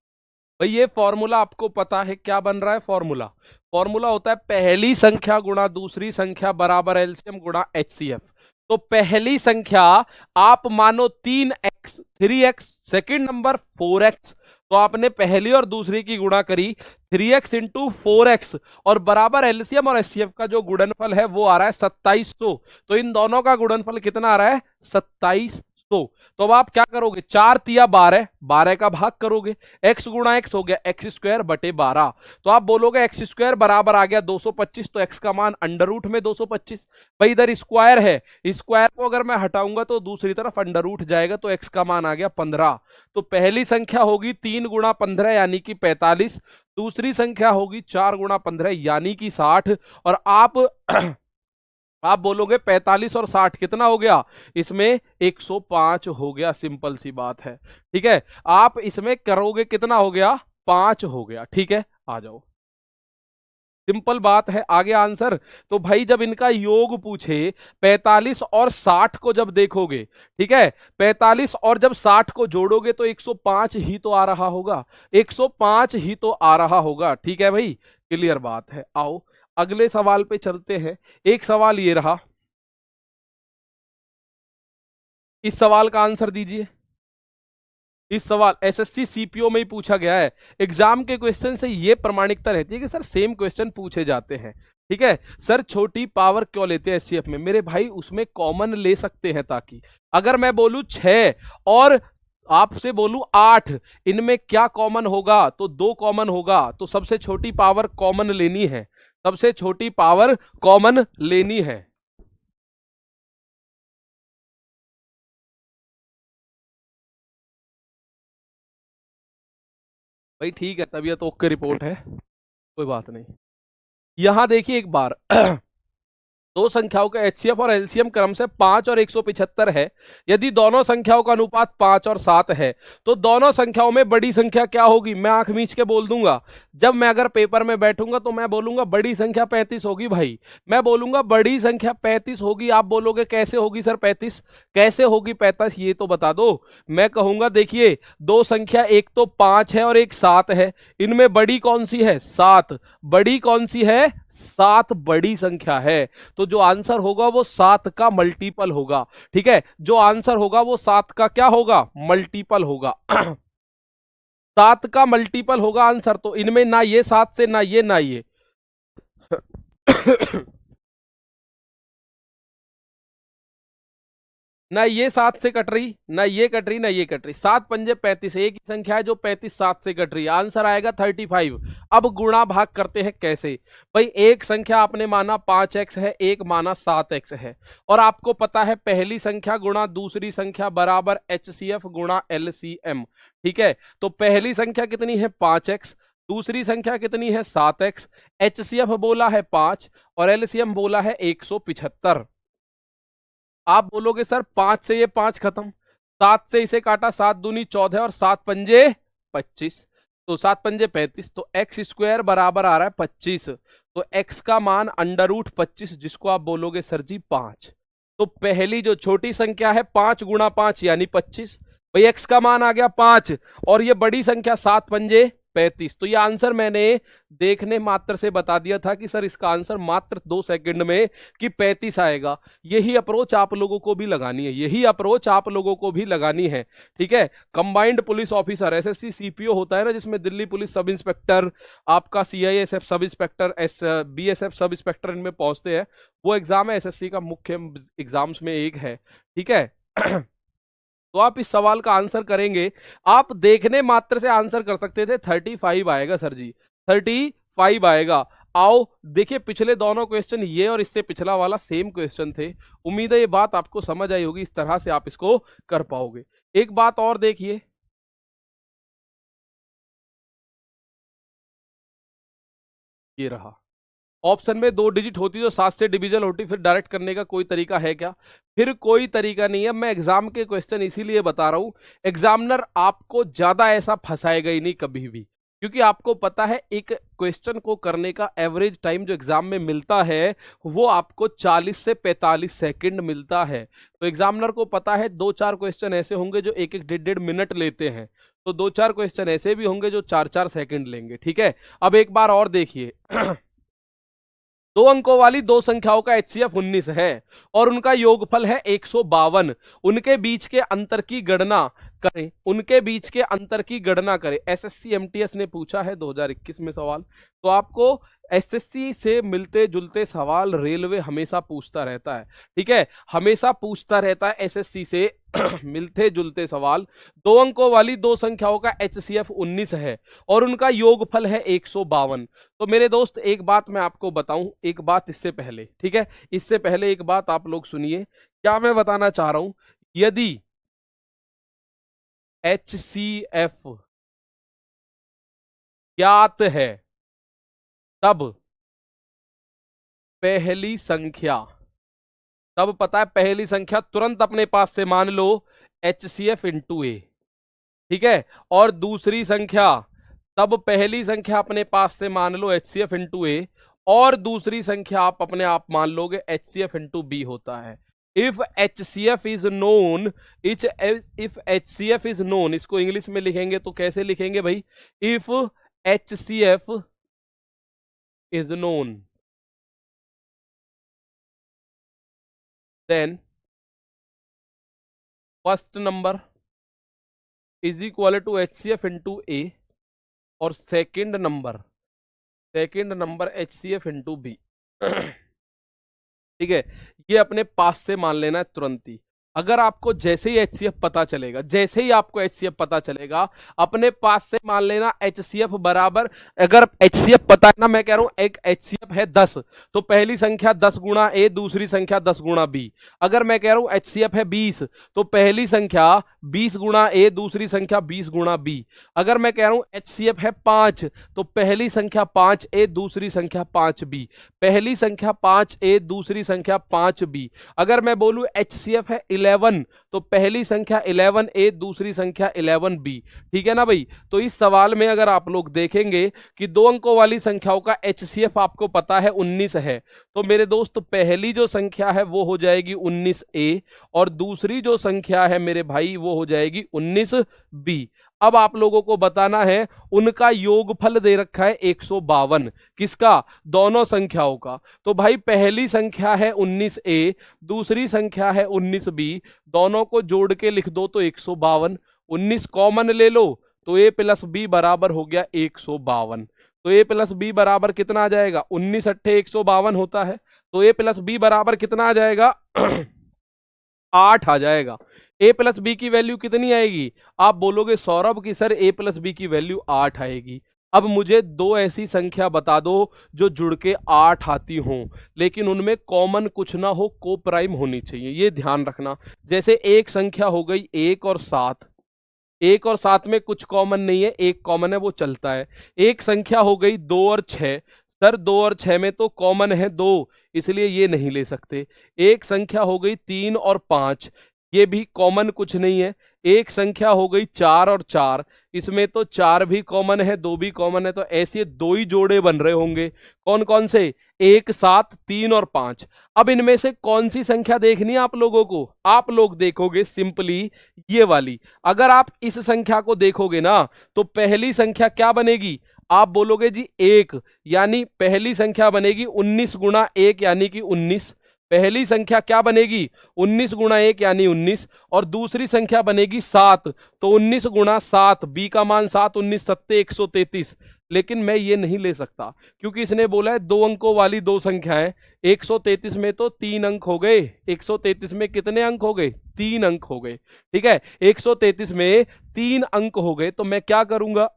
भाई ये फॉर्मूला आपको पता है, क्या बन रहा है फॉर्मूला? फॉर्मूला होता है पहली संख्या गुणा दूसरी संख्या बराबर एलसीएम गुणा एचसीएफ। तो पहली संख्या आप मानो 3x, 3x, second number 4x, तो आपने पहली और दूसरी की गुणा करी 3x इंटू 4x, और बराबर एलसीएम और एचसीएफ का जो गुणनफल है वो आ रहा है 2700। तो इन दोनों का गुणनफल कितना आ रहा है? 2700। तो अब आप क्या करोगे? 4 तिया 12, 12 का भाग करोगे, x गुणा x हो गया एक्स स्क्वायर बटे 12। तो आप बोलोगे एक्स स्क्वायर बराबर आ गया 225, तो x का मान अंडर रूट में 225। भाई इधर स्क्वायर है, स्क्वायर को अगर मैं हटाऊंगा तो दूसरी तरफ अंडर रूट जाएगा, तो x का मान आ गया 15। तो पहली संख्या होगी 3 गुणा 15 यानी कि 45, दूसरी संख्या होगी 4 गुणा 15 यानी कि 60। और आप बोलोगे 45 और 60 कितना हो गया? इसमें 105 हो गया। सिंपल सी बात है। ठीक है, आप इसमें करोगे कितना हो गया? 5 हो गया। ठीक है, आ जाओ, सिंपल बात है। आगे आंसर। तो भाई जब इनका योग पूछे, 45 और 60 को जब देखोगे, ठीक है, 45 और जब 60 को जोड़ोगे तो 105 ही तो आ रहा होगा, 105 ही तो आ रहा होगा। ठीक है भाई, क्लियर बात है। आओ अगले सवाल पे चलते हैं। एक सवाल ये रहा, इस सवाल का आंसर दीजिए। इस सवाल एसएससी सीपीओ में ही पूछा गया है। एग्जाम के क्वेश्चन से ये प्रमाणिकता रहती है कि सर सेम क्वेश्चन पूछे जाते हैं। ठीक है सर, छोटी पावर क्यों लेते हैं एचसीएफ में? मेरे भाई उसमें कॉमन ले सकते हैं, ताकि अगर मैं बोलूं 6 और आपसे बोलूं 8, इनमें क्या कॉमन होगा? तो 2 कॉमन होगा, तो सबसे छोटी पावर कॉमन लेनी है, सबसे छोटी पावर कॉमन लेनी है। भाई ठीक है, तबीयत ओके रिपोर्ट है, कोई बात नहीं। यहां देखिए एक बार। दो संख्याओं का एचसीएफ और एलसीएम क्रम से 5 और 175 है। यदि दोनों संख्याओं का अनुपात 5 और 7 है, तो दोनों संख्याओं में बड़ी संख्या क्या होगी? मैं आंख मीच के बोल दूंगा। जब मैं अगर पेपर में बैठूंगा तो मैं बोलूंगा बड़ी संख्या 35 होगी। भाई मैं बोलूंगा बड़ी संख्या 35 होगी, आप बोलोगे कैसे होगी सर 35? कैसे होगी 35 ये तो बता दो। मैं कहूंगा देखिए, दो संख्या, एक तो 5 है और एक 7 है, इनमें बड़ी कौन सी है? 7। बड़ी कौन सी है? 7 बड़ी संख्या है। तो जो आंसर होगा वो 7 का मल्टीपल होगा। ठीक है, जो आंसर होगा वो 7 का क्या होगा? मल्टीपल होगा। 7 का मल्टीपल होगा आंसर। तो इनमें ना ये 7 से, ना ये, ना ये। ना ये 7 से कट रही, ना ये कट रही, ना ये कट रही। 7 पंजे 35, एक ही संख्या है जो 35 7 से कट रही है। आंसर आएगा 35। अब गुणा भाग करते हैं कैसे? भाई एक संख्या आपने माना 5x है, एक माना 7x है, और आपको पता है पहली संख्या गुणा दूसरी संख्या बराबर HCF गुणा LCM। ठीक है, तो पहली संख्या कितनी है 5x, दूसरी संख्या कितनी है 7x, HCF बोला है 5 और LCM बोला है 175। आप बोलोगे सर 5 से ये 5 खत्म, 7 से इसे काटा, 7 दूनी 14 और 7 पंजे 25, तो 7 पंजे 35, तो एक्स स्क्वायर बराबर आ रहा है 25। तो x का मान √25, जिसको आप बोलोगे सर जी 5। तो पहली जो छोटी संख्या है 5 गुणा 5 यानी 25, भाई x का मान आ गया 5, और ये बड़ी संख्या 7 पंजे 35। तो ये आंसर मैंने देखने मात्र से बता दिया था कि सर इसका आंसर मात्र 2 सेकंड में कि 35 आएगा। यही अप्रोच आप लोगों को भी लगानी है, यही अप्रोच आप लोगों को भी लगानी है। ठीक है, combined police officer SSC CPO होता है ना, जिसमें दिल्ली पुलिस सब इंस्पेक्टर, आपका CISF sub inspector, BSF sub inspector इनमें पहुंचते हैं। वो एग्जाम है एसएससी का, मुख्य एग्जाम्स में एक है। ठीक है तो आप इस सवाल का आंसर करेंगे, आप देखने मात्र से आंसर कर सकते थे 35 आएगा सर जी, 35 आएगा। आओ देखिए पिछले दोनों क्वेश्चन, ये और इससे पिछला वाला सेम क्वेश्चन थे। उम्मीद है ये बात आपको समझ आई होगी, इस तरह से आप इसको कर पाओगे। एक बात और देखिए, ये रहा ऑप्शन में 2 डिजिट होती तो 7 से डिविजन होती, फिर डायरेक्ट करने का कोई तरीका है क्या? फिर कोई तरीका नहीं है। मैं एग्जाम के क्वेश्चन इसीलिए बता रहा हूं, एग्जामिनर आपको ज्यादा ऐसा फंसाएगा ही नहीं कभी भी, क्योंकि आपको पता है एक क्वेश्चन को करने का एवरेज टाइम जो एग्जाम में मिलता है वो आपको 40 से 45 सेकंड मिलता है। तो एग्जामिनर को पता है 2-4 क्वेश्चन ऐसे होंगे जो 1-1 1.5 मिनट लेते हैं, तो 2-4 क्वेश्चन ऐसे भी होंगे जो 4-4 सेकंड लेंगे। ठीक है, अब एक बार और देखिए 2 अंकों वाली 2 संख्याओं का HCF 19 है और उनका योगफल है 152। उनके बीच के अंतर की गणना करें, उनके बीच के अंतर की गणना करें। एसएससी एमटीएस ने पूछा है 2021 में सवाल। तो आपको एसएससी से मिलते जुलते सवाल रेलवे हमेशा पूछता रहता है। ठीक है, हमेशा पूछता रहता है एसएससी से मिलते जुलते सवाल। 2 अंकों वाली 2 संख्याओं का HCF 19 है और उनका योगफल है 152। तो मेरे दोस्त एक बात मैं आपको बताऊं, एक बात इससे पहले, ठीक है, इससे पहले एक बात आप लोग सुनिए। क्या मैं बताना चाह रहा हूं, यदि HCF ज्ञात है तब पहली संख्या, तब पता है पहली संख्या तुरंत अपने पास से मान लो HCF इंटू ए। ठीक है, और दूसरी संख्या, तब पहली संख्या अपने पास से मान लो HCF इंटू ए, और दूसरी संख्या आप अपने आप मान लोगे HCF इंटू बी होता है। If HCF is known, if HCF is known, इसको इंग्लिश में लिखेंगे तो कैसे लिखेंगे भाई? If HCF is known then first number is equal to HCF into A, और second number HCF into B. ठीक है, ये अपने पास से मान लेना है तुरंत ही। अगर आपको जैसे ही HCF पता चलेगा, जैसे ही आपको HCF पता चलेगा, अपने पास से मान लेना HCF बराबर, अगर HCF पता है ना, मैं कह रहा हूं एक HCF है 10, तो पहली संख्या 10 गुणा ए, दूसरी संख्या 10 गुणा बी। अगर मैं कह रहा हूं HCF है 20, तो पहली संख्या 20 गुणा ए, दूसरी संख्या 20 गुणा बी। अगर मैं कह रहा हूं HCF है 5, तो पहली संख्या 5 ए, दूसरी संख्या 5 बी। पहली संख्या 5 ए, दूसरी संख्या 5 बी। अगर मैं बोलूं HCF है 11, तो पहली संख्या 11 ए, दूसरी संख्या 11 बी। ठीक है ना भाई? तो इस सवाल में अगर आप लोग देखेंगे कि 2 अंकों वाली संख्याओं का HCF आपको पता है 19 है, तो मेरे दोस्त पहली जो संख्या है वो हो जाएगी 19 ए, और दूसरी जो संख्या है मेरे भाई वो हो जाएगी 19 बी। अब आप लोगों को बताना है उनका योगफल दे रखा है 152, किसका? दोनों संख्याओं का। तो भाई पहली संख्या है 19 ए, दूसरी संख्या है 19 बी, दोनों को जोड़ के लिख दो तो 152। 19 कॉमन ले लो तो ए प्लस बी बराबर हो गया 152। तो ए प्लस बी बराबर कितना आ जाएगा? 19 अट्ठे 152 होता है, तो ए प्लस बी बराबर कितना आ जाएगा? 8 आ जाएगा। a प्लस बी की वैल्यू कितनी आएगी? आप बोलोगे सौरभ की सर a प्लस बी की वैल्यू 8 आएगी। अब मुझे दो ऐसी संख्या बता दो जो जुड़ के 8 आती हों, लेकिन उनमें कॉमन कुछ ना हो, को प्राइम होनी चाहिए, ये ध्यान रखना। जैसे एक संख्या हो गई 1 और 7, 1 और 7 में कुछ कॉमन नहीं है, एक कॉमन है वो चलता है। एक संख्या हो गई 2 और 6, सर 2 और 6 में तो कॉमन है 2, इसलिए ये नहीं ले सकते। एक संख्या हो गई 3 और 5, ये भी कॉमन कुछ नहीं है। एक संख्या हो गई 4 और 4, इसमें तो 4 भी कॉमन है 2 भी कॉमन है, तो ऐसे दो ही जोड़े बन रहे होंगे। कौन कौन से? 1 7 3 और 5। अब इनमें से कौन सी संख्या देखनी है आप लोगों को? आप लोग देखोगे सिंपली ये वाली। अगर आप इस संख्या को देखोगे ना, तो पहली संख्या क्या बनेगी? आप बोलोगे जी 1, यानी पहली संख्या बनेगी 19 गुणा 1 यानी कि 19। पहली संख्या क्या बनेगी? 19 गुणा 1 यानी 19। और दूसरी संख्या बनेगी 7, तो 19 गुणा 7, बी का मान 7, 19 सत्ते 133। लेकिन मैं ये नहीं ले सकता, क्योंकि इसने बोला है दो अंकों वाली दो संख्याएं। 133 में तो 3 अंक हो गए। 133 में कितने अंक हो गए? 3 अंक हो गए। ठीक है, 133 में 3 अंक हो गए, तो मैं क्या करूंगा?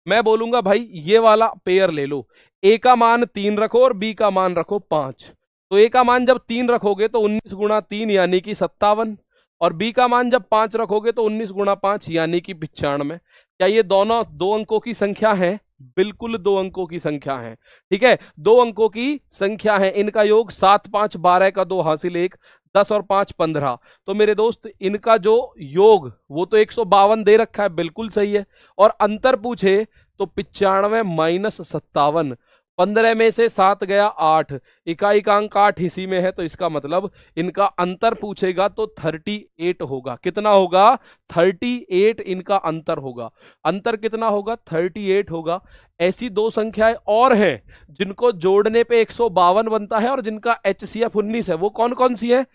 मैं बोलूंगा भाई ये वाला पेयर ले लो। ए का मान 3 रखो और बी का मान रखो 5। तो ए का मान जब 3 रखोगे तो 19 गुणा 3 यानी कि 57, और बी का मान जब 5 रखोगे तो 19 गुणा 5 यानी कि 95। क्या ये दोनों दो अंकों की संख्या है? बिल्कुल दो अंकों की संख्या है। ठीक है, दो अंकों की संख्या है। इनका योग 7 5 12 का 2 हासिल 1, 10 और 5 15। तो मेरे दोस्त इनका जो योग वो तो 152 दे रखा है, बिल्कुल सही है। और अंतर पूछे तो 95 माइनस 57, 15 में से 7 गया 8, इकाई का अंक 8 इसी में है, तो इसका मतलब इनका अंतर पूछेगा तो 38 होगा। कितना होगा? 38 इनका अंतर होगा। अंतर कितना होगा? 38 होगा। ऐसी दो संख्याएं और हैं जिनको जोड़ने पे 152 बनता है और जिनका HCF 19 है। वो कौन कौन सी है?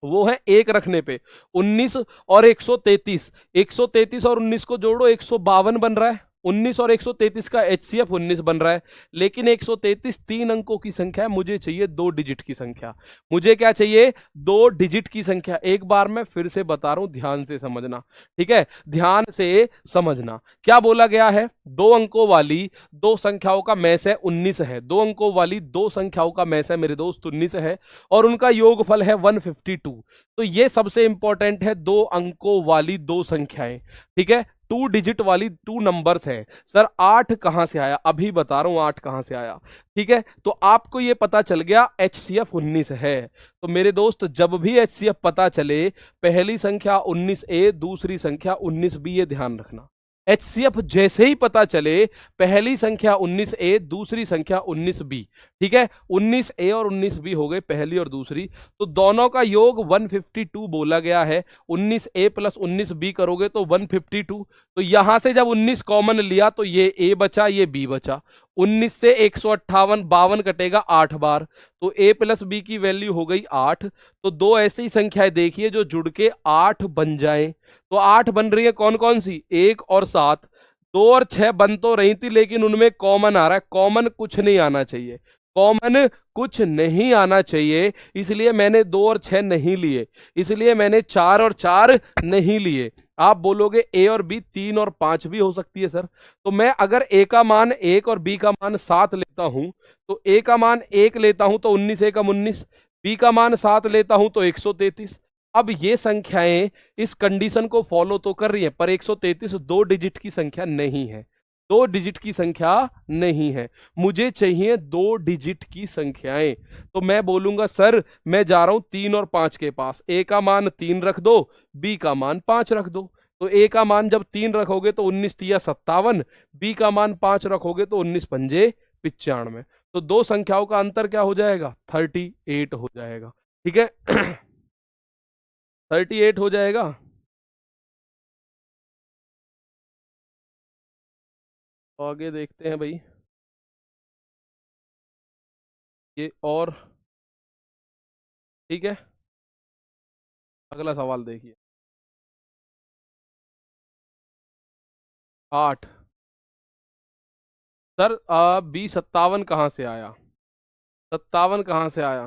वो है एक रखने पे 19 और 133। 133 और 19 को जोड़ो 152 बन रहा है। 19 और 133 का HCF 19 बन रहा है। लेकिन 133 3 अंकों की संख्या है, मुझे चाहिए 2 डिजिट की संख्या। मुझे क्या चाहिए? 2 डिजिट की संख्या। एक बार मैं फिर से बता रहा हूं, ध्यान से समझना। ठीक है, ध्यान से समझना। क्या बोला गया है? दो अंकों वाली दो संख्याओं का मैस है 19 है। दो अंकों वाली दो संख्याओं का मैस है मेरे दोस्त 19 है, और उनका योगफल है 152। तो ये सबसे इंपॉर्टेंट है, दो अंकों वाली दो संख्याएं। ठीक है, 2 डिजिट वाली 2 नंबर्स है। सर 8 कहां से आया? अभी बता रहा हूं 8 कहां से आया। ठीक है, तो आपको ये पता चल गया HCF 19 है। तो मेरे दोस्त जब भी HCF पता चले, पहली संख्या 19A, दूसरी संख्या 19B, ये ध्यान रखना। HCF जैसे ही पता चले, पहली संख्या 19A, दूसरी संख्या 19B। ठीक है, 19A और 19B हो गए पहली और दूसरी, तो दोनों का योग 152 बोला गया है। 19A प्लस 19B करोगे तो 152। तो यहां से जब 19 कॉमन लिया तो ये A बचा, ये B बचा। 19 से 158 52 कटेगा 8 बार, तो A प्लस बी की वैल्यू हो गई 8। तो दो ऐसी संख्याएं देखिए जो जुड़ के 8 बन जाएं। तो 8 बन रही है कौन कौन सी? 1 और 7। 2 और 6 बन तो रही थी, लेकिन उनमें कॉमन आ रहा है। कॉमन कुछ नहीं आना चाहिए, कॉमन कुछ नहीं आना चाहिए, इसलिए मैंने 2 और 6 नहीं लिए, इसलिए मैंने 4 और 4 नहीं लिए। आप बोलोगे ए और बी 3 और 5 भी हो सकती है सर। तो मैं अगर ए का मान 1 और बी का मान 7 लेता हूं, तो ए का मान 1 लेता हूं तो 19 एकम 19, बी का मान 7 लेता हूं तो 133। अब ये संख्याएं इस कंडीशन को फॉलो तो कर रही है, पर 133 दो डिजिट की संख्या नहीं है। दो डिजिट की संख्या नहीं है, मुझे चाहिए 2 डिजिट की संख्याएं। तो मैं बोलूंगा सर मैं जा रहा हूं 3 और 5 के पास। ए का मान 3 रख दो, बी का मान 5 रख दो। तो ए का मान जब 3 रखोगे तो 19 तिया 57, बी का मान 5 रखोगे तो 19 पंजे 95। तो दो संख्याओं का अंतर क्या हो जाएगा? 38 हो जाएगा। ठीक है 38 हो जाएगा। तो आगे देखते हैं भाई, ये और। ठीक है, अगला सवाल देखिए। 8। सर बी 57 कहाँ से आया? 57 कहाँ से आया?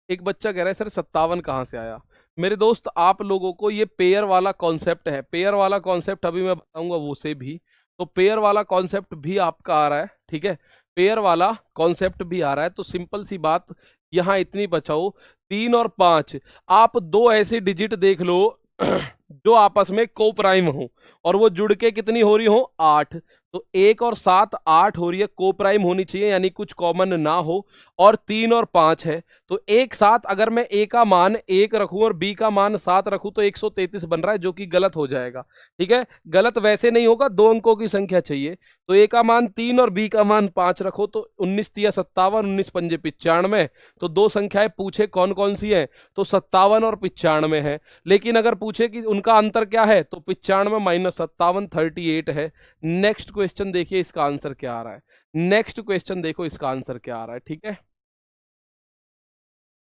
एक बच्चा कह रहा है सर 57 कहाँ से आया। मेरे दोस्त आप लोगों को ये पेयर वाला कॉन्सेप्ट है, पेयर वाला कॉन्सेप्ट अभी मैं बताऊंगा वो से भी। तो पेयर वाला कॉन्सेप्ट भी आपका आ रहा है, ठीक है, पेयर वाला कॉन्सेप्ट भी आ रहा है। तो सिंपल सी बात यहाँ इतनी बचाओ, 3 और 5, आप दो ऐसे डिजिट देख लो जो आपस में को प्राइम हो और वो जुड़ के कितनी हो रही हो, 8। तो 1 और 7 8 हो रही है, को प्राइम होनी चाहिए यानी कुछ कॉमन ना हो। और 3 और 5 है, तो एक साथ अगर मैं ए का मान 1 रखूं और बी का मान 7 रखूं तो 133 बन रहा है, जो कि गलत हो जाएगा। ठीक है, गलत वैसे नहीं होगा, 2 अंकों की संख्या चाहिए। तो ए का मान 3 और बी का मान 5 रखो तो 19×3 = 57, 19×5 = 95। तो दो संख्याएं पूछे कौन कौन सी है, तो 57 और 95 है। लेकिन अगर पूछे कि उनका अंतर क्या है, तो 95 - 57 38 है। नेक्स्ट क्वेश्चन देखिए इसका आंसर क्या आ रहा है। नेक्स्ट क्वेश्चन देखो इसका आंसर क्या आ रहा है, ठीक है।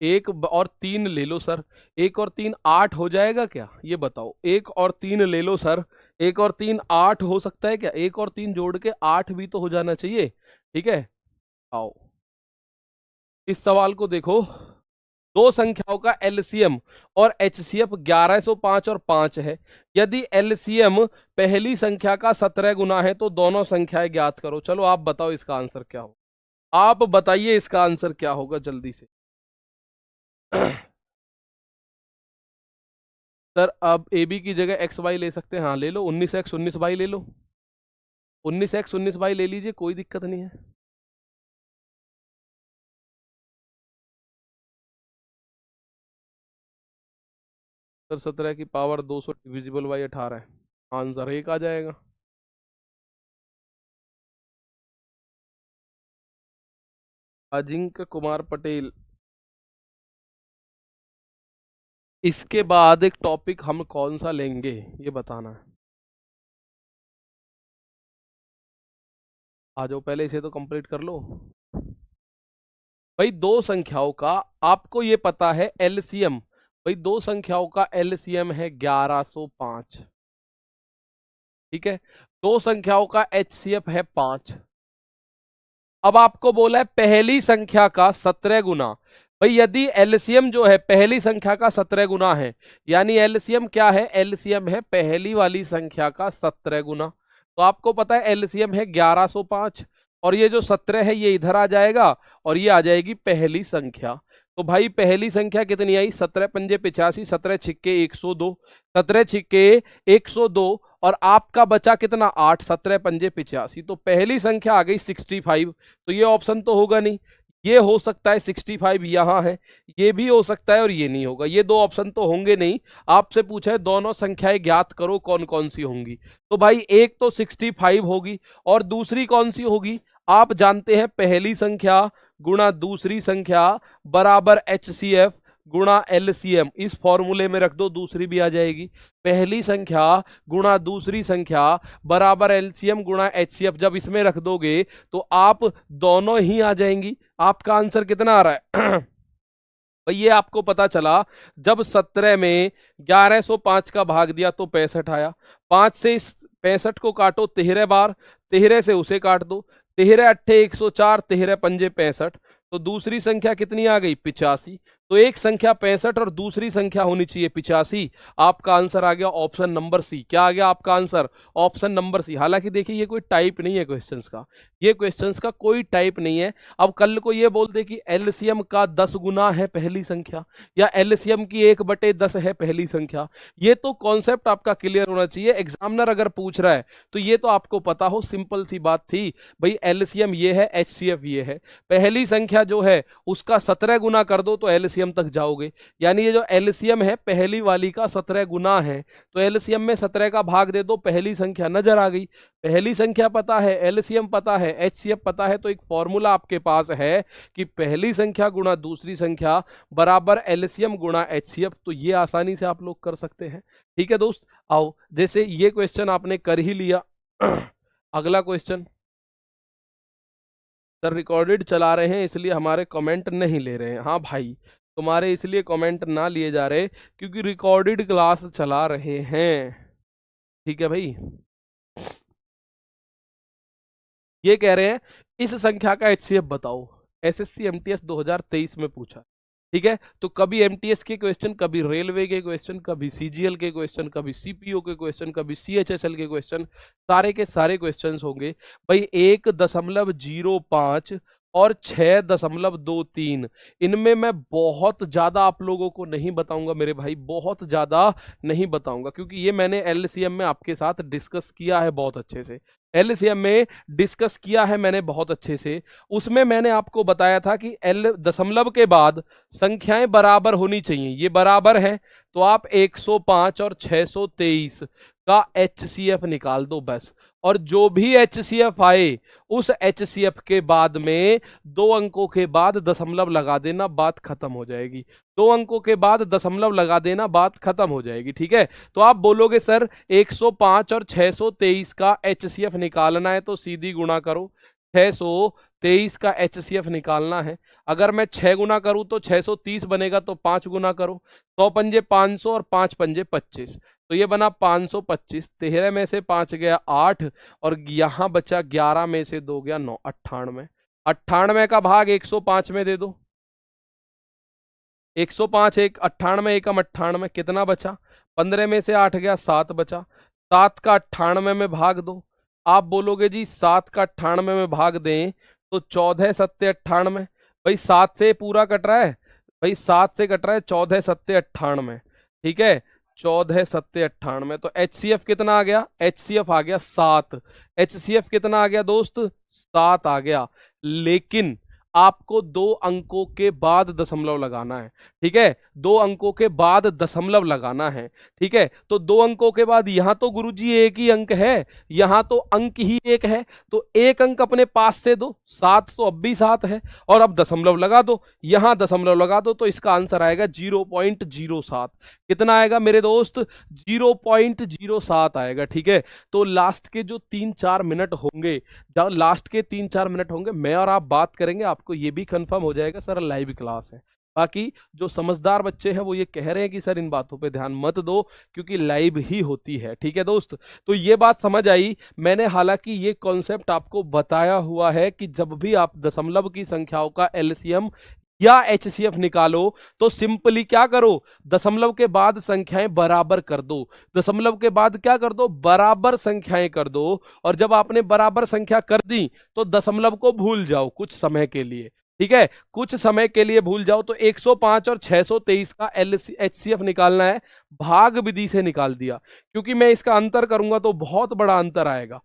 1 और 3 ले लो सर, 1 और 3 8 हो जाएगा क्या, ये बताओ। 1 और 3 ले लो सर, 1 और 3 8 हो सकता है क्या, 1 और 3 जोड़ के 8 भी तो हो जाना चाहिए, ठीक है। आओ इस सवाल को देखो, दो संख्याओं का एलसीएम और एचसीएफ 1105 और 5 है। यदि एलसीएम पहली संख्या का 17 गुना है तो दोनों संख्याएं ज्ञात करो। चलो आप बताओ इसका आंसर क्या होगा, आप बताइए इसका आंसर क्या होगा जल्दी से। सर अब ए बी की जगह एक्स वाई ले सकते हैं, हाँ ले लो, 19x 19y ले लो, 19x 19y ले लीजिए, कोई दिक्कत नहीं है। सर 17 की पावर 200 डिविजिबल बाई 18 है, आंसर 1 आ जाएगा। अजिंक्य कुमार पटेल। इसके बाद एक टॉपिक हम कौन सा लेंगे ये बताना है। आ जाओ पहले इसे तो कंप्लीट कर लो भाई। दो संख्याओं का आपको ये पता है एलसीएम, भाई दो संख्याओं का एलसीएम है 1105, ठीक है। दो संख्याओं का एचसीएफ है 5। अब आपको बोला है पहली संख्या का 17 गुना। भाई यदि एलसीएम जो है पहली संख्या का 17 गुना है, यानी एलसीएम क्या है, एलसीएम है पहली वाली संख्या का 17 गुना। तो आपको पता है एलसीएम है 1105 और ये जो 17 है ये इधर आ जाएगा और ये आ जाएगी पहली संख्या। तो भाई पहली संख्या कितनी आई, 17×5 = 85, 17×6 = 102, 17×6 = 102 और आपका बचा कितना 8, 17×5 = 85। तो पहली संख्या आ गई 65। तो ये ऑप्शन तो होगा नहीं, ये हो सकता है 65 यहाँ है, ये भी हो सकता है और ये नहीं होगा, ये दो ऑप्शन तो होंगे नहीं। आपसे पूछा है दोनों संख्याएं ज्ञात करो कौन कौन सी होंगी। तो भाई एक तो 65 होगी और दूसरी कौन सी होगी, आप जानते हैं पहली संख्या गुणा दूसरी संख्या बराबर एचसीएफ गुणा एलसीएम। इस फॉर्मूले में रख दो, दूसरी भी आ जाएगी। पहली संख्या गुणा दूसरी संख्या बराबर एलसीएम गुणा एचसीएफ, जब इसमें रख दोगे तो आप दोनों ही आ जाएंगी। आपका आंसर कितना आ रहा है भाई ये आपको पता चला, जब 17 में 1105 का भाग दिया तो 65 आया। 5 से इस 65 को काटो 13 बार, 13 से उसे काट दो, 13 अट्ठे 104, 13 पंजे 65। तो दूसरी संख्या कितनी आ गई 85। तो एक संख्या 65 और दूसरी संख्या होनी चाहिए 85। आपका आंसर आ गया ऑप्शन नंबर सी। क्या आ गया आपका आंसर, ऑप्शन नंबर सी। हालांकि देखिए ये कोई टाइप नहीं है क्वेश्चंस का, ये क्वेश्चंस का कोई टाइप नहीं है। अब कल को ये बोल दे कि एलसीएम का 10 गुना है पहली संख्या या एलसीएम की 1/10 है पहली संख्या, ये तो कॉन्सेप्ट आपका क्लियर होना चाहिए। एग्जामिनर अगर पूछ रहा है तो ये तो आपको पता हो, सिंपल सी बात थी भाई। एलसीएम ये है, एचसीएफ ये है, पहली संख्या जो है उसका 17 गुना कर दो तो एलसीएम तक जाओगे। यानी ये जो एलसीएम है पहली वाली का 17 गुना है, तो एलसीएम में 17 का भाग दे दो, पहली संख्या नजर आ गई। पहली संख्या पता है, एलसीएम पता है, एचसीएफ पता है, तो एक फॉर्मूला आपके पास है कि पहली संख्या गुणा दूसरी संख्या बराबर एलसीएम गुणा एचसीएफ। तो ये आसानी से आप लोग कर सकते हैं। ठीक है दोस्त, आओ जैसे ये क्वेश्चन आपने कर ही लिया अगला क्वेश्चन। सर रिकॉर्डेड चला रहे हैं इसलिए हमारे कमेंट नहीं ले रहे हैं। हाँ भाई, तुम्हारे इसलिए कमेंट ना लिए जा रहे क्योंकि रिकॉर्डेड क्लास चला रहे हैं। ठीक है भाई, ये कह रहे हैं इस संख्या का एचसीएफ बताओ, एसएससी एमटीएस 2023 में पूछा। ठीक है, तो कभी एमटीएस के क्वेश्चन, कभी रेलवे के क्वेश्चन, कभी सीजीएल के क्वेश्चन, कभी सीपीओ के क्वेश्चन, कभी सीएचएसएल के क्वेश्चन, सारे के सारे क्वेश्चंस होंगे भाई। 1.05 और 6.23, इनमें मैं बहुत ज्यादा आप लोगों को नहीं बताऊंगा मेरे भाई, बहुत ज्यादा नहीं बताऊंगा, क्योंकि ये मैंने एलसीएम में आपके साथ डिस्कस किया है बहुत अच्छे से। एलसीएम में डिस्कस किया है मैंने बहुत अच्छे से। उसमें मैंने आपको बताया था कि एल दशमलव के बाद संख्याएं बराबर होनी चाहिए। ये बराबर है तो आप 105 और 623 का एचसीएफ निकाल दो बस। और जो भी एचसीएफ आए उस एचसीएफ के बाद में 2 अंकों के बाद दशमलव लगा देना, बात खत्म हो जाएगी। 2 अंकों के बाद दशमलव लगा देना, बात खत्म हो जाएगी। ठीक है, तो आप बोलोगे सर 105 और 623 का एचसीएफ निकालना है तो सीधी गुणा करो। 623 का एचसीएफ निकालना है, अगर मैं 6 गुना करूं तो 630 बनेगा, तो 5 गुना करो। 100 पंजे 500 और 5 पंजे 25, तो ये बना 525। 13 में से 5 गया 8 और यहां बचा 11 में से 2 गया 9, 98। 98 का भाग 105 में दे दो। 105 एक 98 एकम 98, कितना बचा? 15 में से 8 गया 7 बचा। 7 का 98 में भाग दो। आप बोलोगे जी 7 का 98 में भाग दें तो 14 सत्ते 98। भाई 7 से पूरा कट रहा है, भाई 7 से कट रहा है, 14 सत्ते 98। ठीक है, 14 सत्ते 98, तो एचसीएफ कितना आ गया? एचसीएफ आ गया 7। एचसीएफ कितना आ गया दोस्त? 7 आ गया। लेकिन आपको 2 अंकों के बाद दशमलव लगाना है। ठीक है, 2 अंकों के बाद दशमलव लगाना है। ठीक है, तो 2 अंकों के बाद यहां तो गुरुजी एक ही अंक है, यहां तो अंक ही एक है, तो एक अंक अपने पास से दो। 7 तो अब भी 7 है, और अब दशमलव लगा दो, यहां दशमलव लगा दो, तो इसका आंसर आएगा 0.07। कितना आएगा मेरे दोस्त? 0.07 आएगा। ठीक है, तो लास्ट के जो 3-4 मिनट होंगे, लास्ट के 3-4 मिनट होंगे, मैं और आप बात करेंगे, आपको ये भी कंफर्म हो जाएगा सर लाइव क्लास है। बाकी जो समझदार बच्चे हैं वो ये कह रहे हैं कि सर इन बातों पे ध्यान मत दो क्योंकि लाइव ही होती है। ठीक है दोस्त, तो ये बात समझ आई। मैंने हालांकि ये कॉन्सेप्ट आपको बताया हुआ है कि जब भी आप दशमलव की संख्याओं का एलसीएम या एचसीएफ निकालो तो सिंपली क्या करो? दशमलव के बाद संख्याएं बराबर कर दो। दशमलव के बाद क्या कर दो? बराबर संख्याएं कर दो। और जब आपने बराबर संख्या कर दी तो दशमलव को भूल जाओ कुछ समय के लिए। ठीक है, कुछ समय के लिए भूल जाओ। तो 105 और 623 का एचसीएफ निकालना है, भाग विधि से निकाल दिया। क्योंकि मैं इसका अंतर करूंगा तो बहुत बड़ा अंतर आएगा,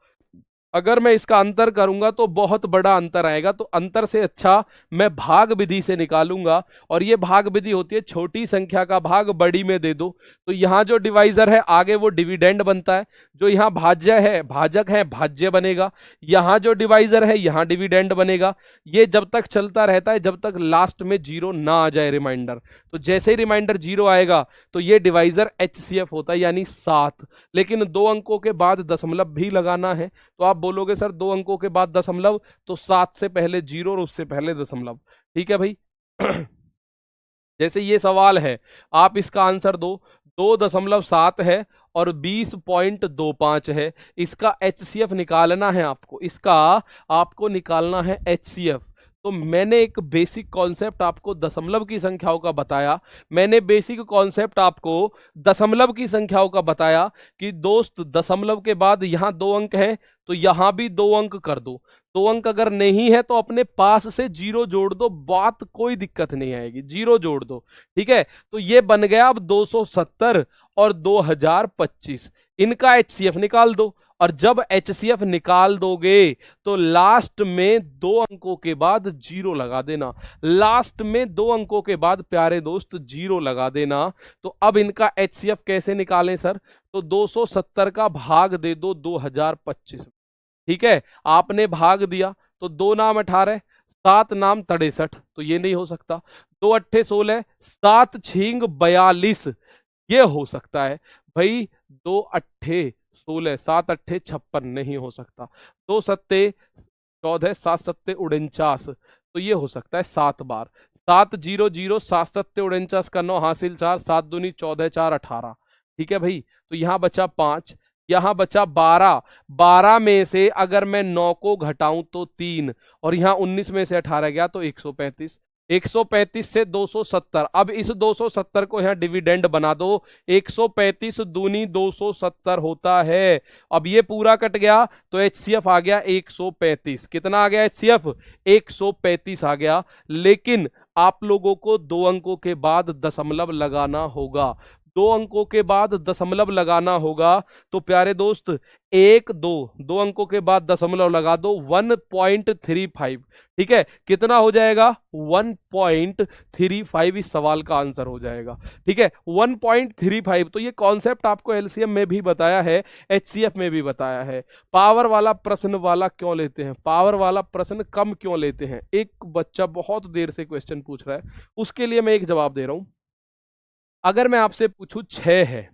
अगर मैं इसका अंतर करूंगा तो बहुत बड़ा अंतर आएगा, तो अंतर से अच्छा मैं भाग विधि से निकालूंगा। और ये भाग विधि होती है छोटी संख्या का भाग बड़ी में दे दो, तो यहाँ जो डिवाइजर है आगे वो डिविडेंड बनता है, जो यहाँ भाज्य है भाजक है भाज्य बनेगा, यहाँ जो डिवाइजर है यहाँ डिविडेंड बनेगा। ये जब तक चलता रहता है जब तक लास्ट में 0 ना आ जाए रिमाइंडर। तो जैसे ही रिमाइंडर 0 आएगा तो ये डिवाइजर एचसीएफ होता है, यानी 7। लेकिन 2 अंकों के बाद दशमलव भी लगाना है, तो आप बोलोगे सर 2 अंकों के बाद दशमलव, तो 7 से पहले 0 और उससे पहले दशमलव। ठीक है भाई जैसे ये सवाल है, आप इसका आंसर दो। 2.7 है और 20.25 है। इसका एचसीएफ निकालना है आपको, इसका आपको निकालना है एचसीएफ। तो मैंने एक बेसिक कॉन्सेप्ट आपको दशमलव की संख्याओं का बताया, मैंने बेसिक कॉन्सेप्ट आपको दशमलव की संख्याओं का बताया कि दोस्त दशमलव के बाद यहां 2 अंक हैं तो यहां भी 2 अंक कर दो। 2 अंक अगर नहीं है तो अपने पास से 0 जोड़ दो, बात कोई दिक्कत नहीं आएगी, 0 जोड़ दो। ठीक है, तो ये बन गया अब 270 और 2025, इनका एचसीएफ निकाल दो। और जब एचसीएफ निकाल दोगे तो लास्ट में 2 अंकों के बाद 0 लगा देना, लास्ट में 2 अंकों के बाद प्यारे दोस्त 0 लगा देना। तो अब इनका एचसीएफ कैसे निकालें सर? तो 270 का भाग दे दो 2025। ठीक है, आपने भाग दिया तो 2 नाम 18, 7 नाम 63, तो ये नहीं हो सकता। 2 अट्ठे 16, 7 छींग 42, ये हो सकता है भाई। 2 अट्ठे 16, 7 अट्ठे 56, नहीं हो सकता। 2 सत्ते 14, 7 सत्ते 49, तो ये हो सकता है 7 बार। 7 0 0, 7 सत्ते 49 का 9 हासिल 4, 7 दूनी 14, 4 18। ठीक है भाई, तो यहां बचा 5, यहां बचा 12। 12 में से अगर मैं 9 को घटाऊं तो 3, और यहां 19 में से 18 गया तो 135। 135 से 270, अब इस 270 को यहाँ डिविडेंड बना दो, 135 दूनी 270 होता है। अब ये पूरा कट गया तो एचसीएफ आ गया 135। कितना आ गया एचसीएफ? 135 आ गया। लेकिन आप लोगों को 2 अंकों के बाद दशमलव लगाना होगा, 2 अंकों के बाद दशमलव लगाना होगा। तो प्यारे दोस्त, 2 अंकों के बाद दशमलव लगा दो, 1.35। ठीक है, कितना हो जाएगा? 1.35 इस सवाल का आंसर हो जाएगा। ठीक है, 1.35। तो ये कॉन्सेप्ट आपको एलसीएम में भी बताया है, एचसीएफ में भी बताया है। पावर वाला प्रश्न वाला क्यों लेते हैं, पावर वाला प्रश्न कम क्यों लेते हैं? एक बच्चा बहुत देर से क्वेश्चन पूछ रहा है, उसके लिए मैं एक जवाब दे रहा हूं। अगर मैं आपसे पूछूं 6 है,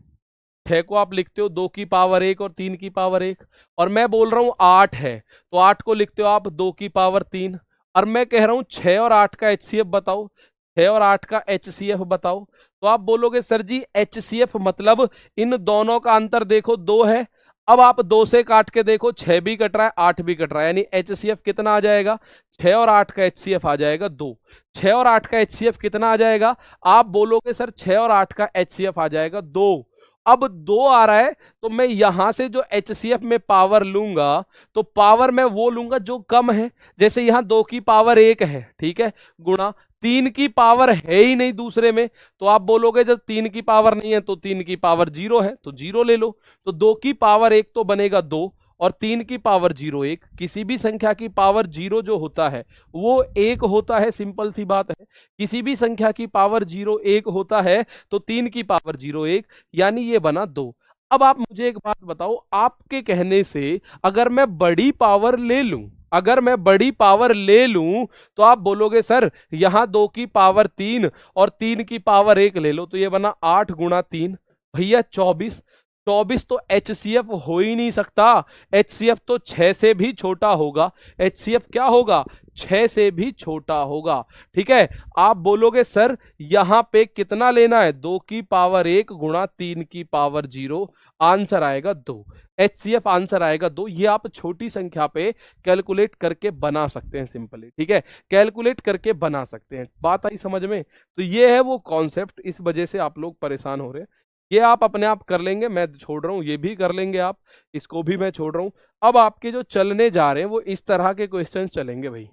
6 को आप लिखते हो 2 की पावर 1 और 3 की पावर 1, और मैं बोल रहा हूं 8 है, तो 8 को लिखते हो आप 2 की पावर 3, और मैं कह रहा हूं 6 और 8 का एचसीएफ बताओ, 6 और 8 का एचसीएफ बताओ। तो आप बोलोगे सर जी एचसीएफ मतलब इन दोनों का अंतर देखो 2 है। अब आप 2 से काट के देखो, 6 भी कट रहा है 8 भी कट रहा है, यानी एचसीएफ कितना आ जाएगा? 6 और 8 का एचसीएफ आ जाएगा 2। 6 और 8 का एचसीएफ कितना आ जाएगा? आप बोलोगे सर 6 और 8 का एचसीएफ आ जाएगा 2। अब 2 आ रहा है तो मैं यहां से जो एचसीएफ में पावर लूंगा, तो पावर मैं वो लूंगा जो कम है। जैसे यहां 2 की पावर 1 है, ठीक है, गुणा 3 की पावर है ही नहीं दूसरे में, तो आप बोलोगे जब 3 की पावर नहीं है तो 3 की पावर 0 है, तो 0 ले लो। तो 2 की पावर 1 तो बनेगा 2, और 3 की पावर 0 1। किसी भी संख्या की पावर 0 जो होता है वो 1 होता है, सिंपल सी बात है। किसी भी संख्या की पावर 0 1 होता है, तो 3 की पावर 0 1, यानी ये बना 2। अब आप मुझे एक बात बताओ, आपके कहने से अगर मैं बड़ी पावर ले लूं, अगर मैं बड़ी पावर ले लूं, तो आप बोलोगे सर यहां 2 की पावर 3 और 3 की पावर 1 ले लो, तो ये बना 8 गुणा 3, भैया 24। 24 तो एचसीएफ हो ही नहीं सकता, एचसीएफ तो 6 से भी छोटा होगा। एचसीएफ क्या होगा? 6 से भी छोटा होगा। ठीक है, आप बोलोगे सर यहां पे कितना लेना है? 2 की पावर 1 गुणा 3 की पावर 0, आंसर आएगा 2। एचसीएफ आंसर आएगा 2। ये आप छोटी संख्या पे कैलकुलेट करके बना सकते हैं सिंपली। ठीक है, कैलकुलेट करके बना सकते हैं। बात आई समझ में? तो ये है वो कॉन्सेप्ट, इस वजह से आप लोग परेशान हो रहे हैं। ये आप अपने आप कर लेंगे, मैं छोड़ रहा हूं, ये भी कर लेंगे आप, इसको भी मैं छोड़ रहा हूं। अब आपके जो चलने जा रहे हैं वो इस तरह के क्वेश्चंस चलेंगे भाई।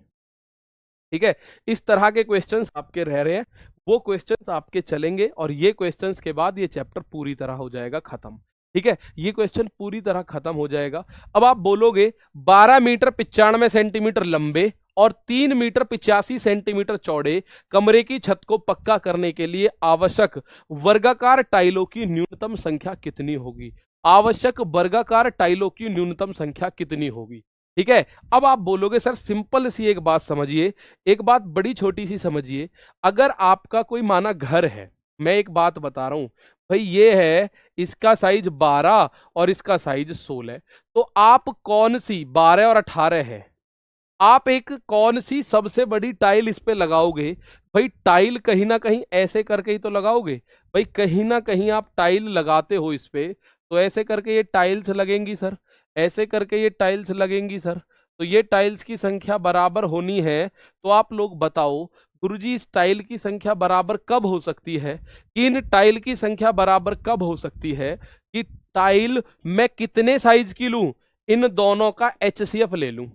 ठीक है, इस तरह के क्वेश्चंस आपके रह रहे हैं, वो क्वेश्चंस आपके चलेंगे, और ये क्वेश्चंस के बाद ये चैप्टर पूरी तरह हो जाएगा खत्म। ठीक है, ये क्वेश्चन पूरी तरह खत्म हो जाएगा। अब आप बोलोगे 12 मीटर 95 सेंटीमीटर लंबे और 3 मीटर 85 सेंटीमीटर चौड़े कमरे की छत को पक्का करने के लिए आवश्यक वर्गाकार टाइलों की न्यूनतम संख्या कितनी होगी? आवश्यक वर्गाकार टाइलों की न्यूनतम संख्या कितनी होगी? ठीक है, अब आप बोलोगे सर सिंपल सी एक बात समझिए, एक बात बड़ी छोटी सी समझिए। अगर आपका कोई माना घर है, मैं एक बात बता रहा हूं भाई, ये है, इसका साइज 12 और इसका साइज 16, तो आप कौन सी 12 और 18 है, आप एक कौन सी सबसे बड़ी टाइल इस पे लगाओगे? भाई टाइल कहीं ना कहीं ऐसे करके ही तो लगाओगे, भाई कहीं ना कहीं आप टाइल लगाते हो इस पे, तो ऐसे करके ये टाइल्स लगेंगी सर, ऐसे करके ये टाइल्स लगेंगी सर। तो ये टाइल्स की संख्या बराबर होनी है। तो आप लोग बताओ गुरुजी इस टाइल की संख्या बराबर कब हो सकती है, इन टाइल की संख्या बराबर कब हो सकती है, कि टाइल मैं कितने साइज की लूं, इन दोनों का एचसीएफ ले लूं।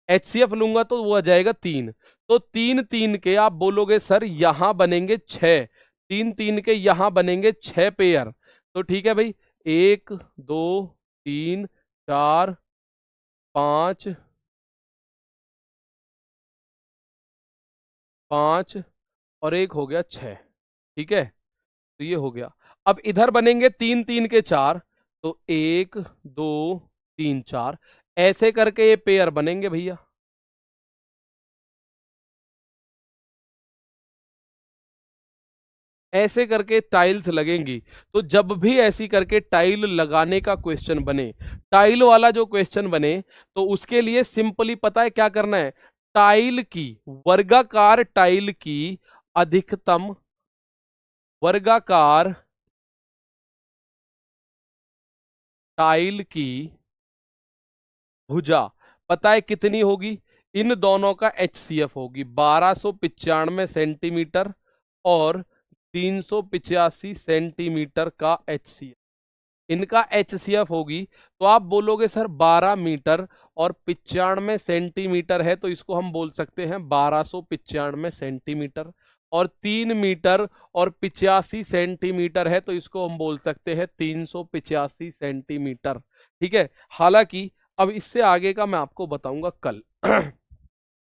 एचसीएफ लूंगा तो वो आ जाएगा 3, तो 3 3 के आप बोलोगे सर यहां बनेंगे 6, 3 3 के यहां बनेंगे 6 पेयर। तो ठीक है भाई, 1 2 3 4 5 5 और एक हो गया 6। ठीक है, तो ये हो गया। अब इधर बनेंगे 3 3 के 4, तो 1 2 3 4, ऐसे करके ये पेयर बनेंगे भैया। ऐसे करके टाइल्स लगेंगी। तो जब भी ऐसी करके टाइल लगाने का क्वेश्चन बने, टाइल वाला जो क्वेश्चन बने, तो उसके लिए सिंपली पता है क्या करना है? टाइल की, वर्गाकार टाइल की अधिकतम वर्गाकार टाइल की भुजा पता है कितनी होगी? इन दोनों का HCF होगी 1295 सेंटीमीटर और 385 सेंटीमीटर का HCF। इनका HCF होगी, तो आप बोलोगे सर 12 मीटर और 95 सेंटीमीटर है, तो इसको हम बोल सकते हैं 1295 सेंटीमीटर। और 3 मीटर और 85 सेंटीमीटर है, तो इसको हम बोल सकते हैं 385 सेंटीमीटर। ठीक है। हालांकि अब इससे आगे का मैं आपको बताऊंगा कल।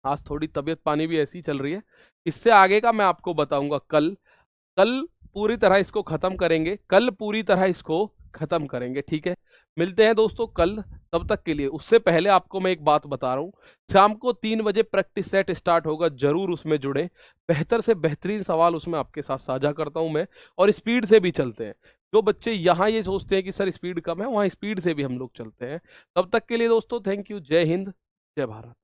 आज थोड़ी तबीयत पानी भी ऐसी चल रही है, इससे आगे का मैं आपको बताऊंगा कल। कल पूरी तरह इसको खत्म करेंगे, कल पूरी तरह इसको खत्म करेंगे। ठीक है, मिलते हैं दोस्तों कल। तब तक के लिए, उससे पहले आपको मैं एक बात बता रहा हूँ, शाम को 3 बजे प्रैक्टिस सेट स्टार्ट होगा, जरूर उसमें जुड़े। बेहतर से बेहतरीन सवाल उसमें आपके साथ साझा करता हूं मैं, और स्पीड से भी चलते हैं। जो बच्चे यहाँ ये सोचते हैं कि सर स्पीड कम है, वहाँ स्पीड से भी हम लोग चलते हैं। तब तक के लिए दोस्तों थैंक यू। जय हिंद, जय भारत।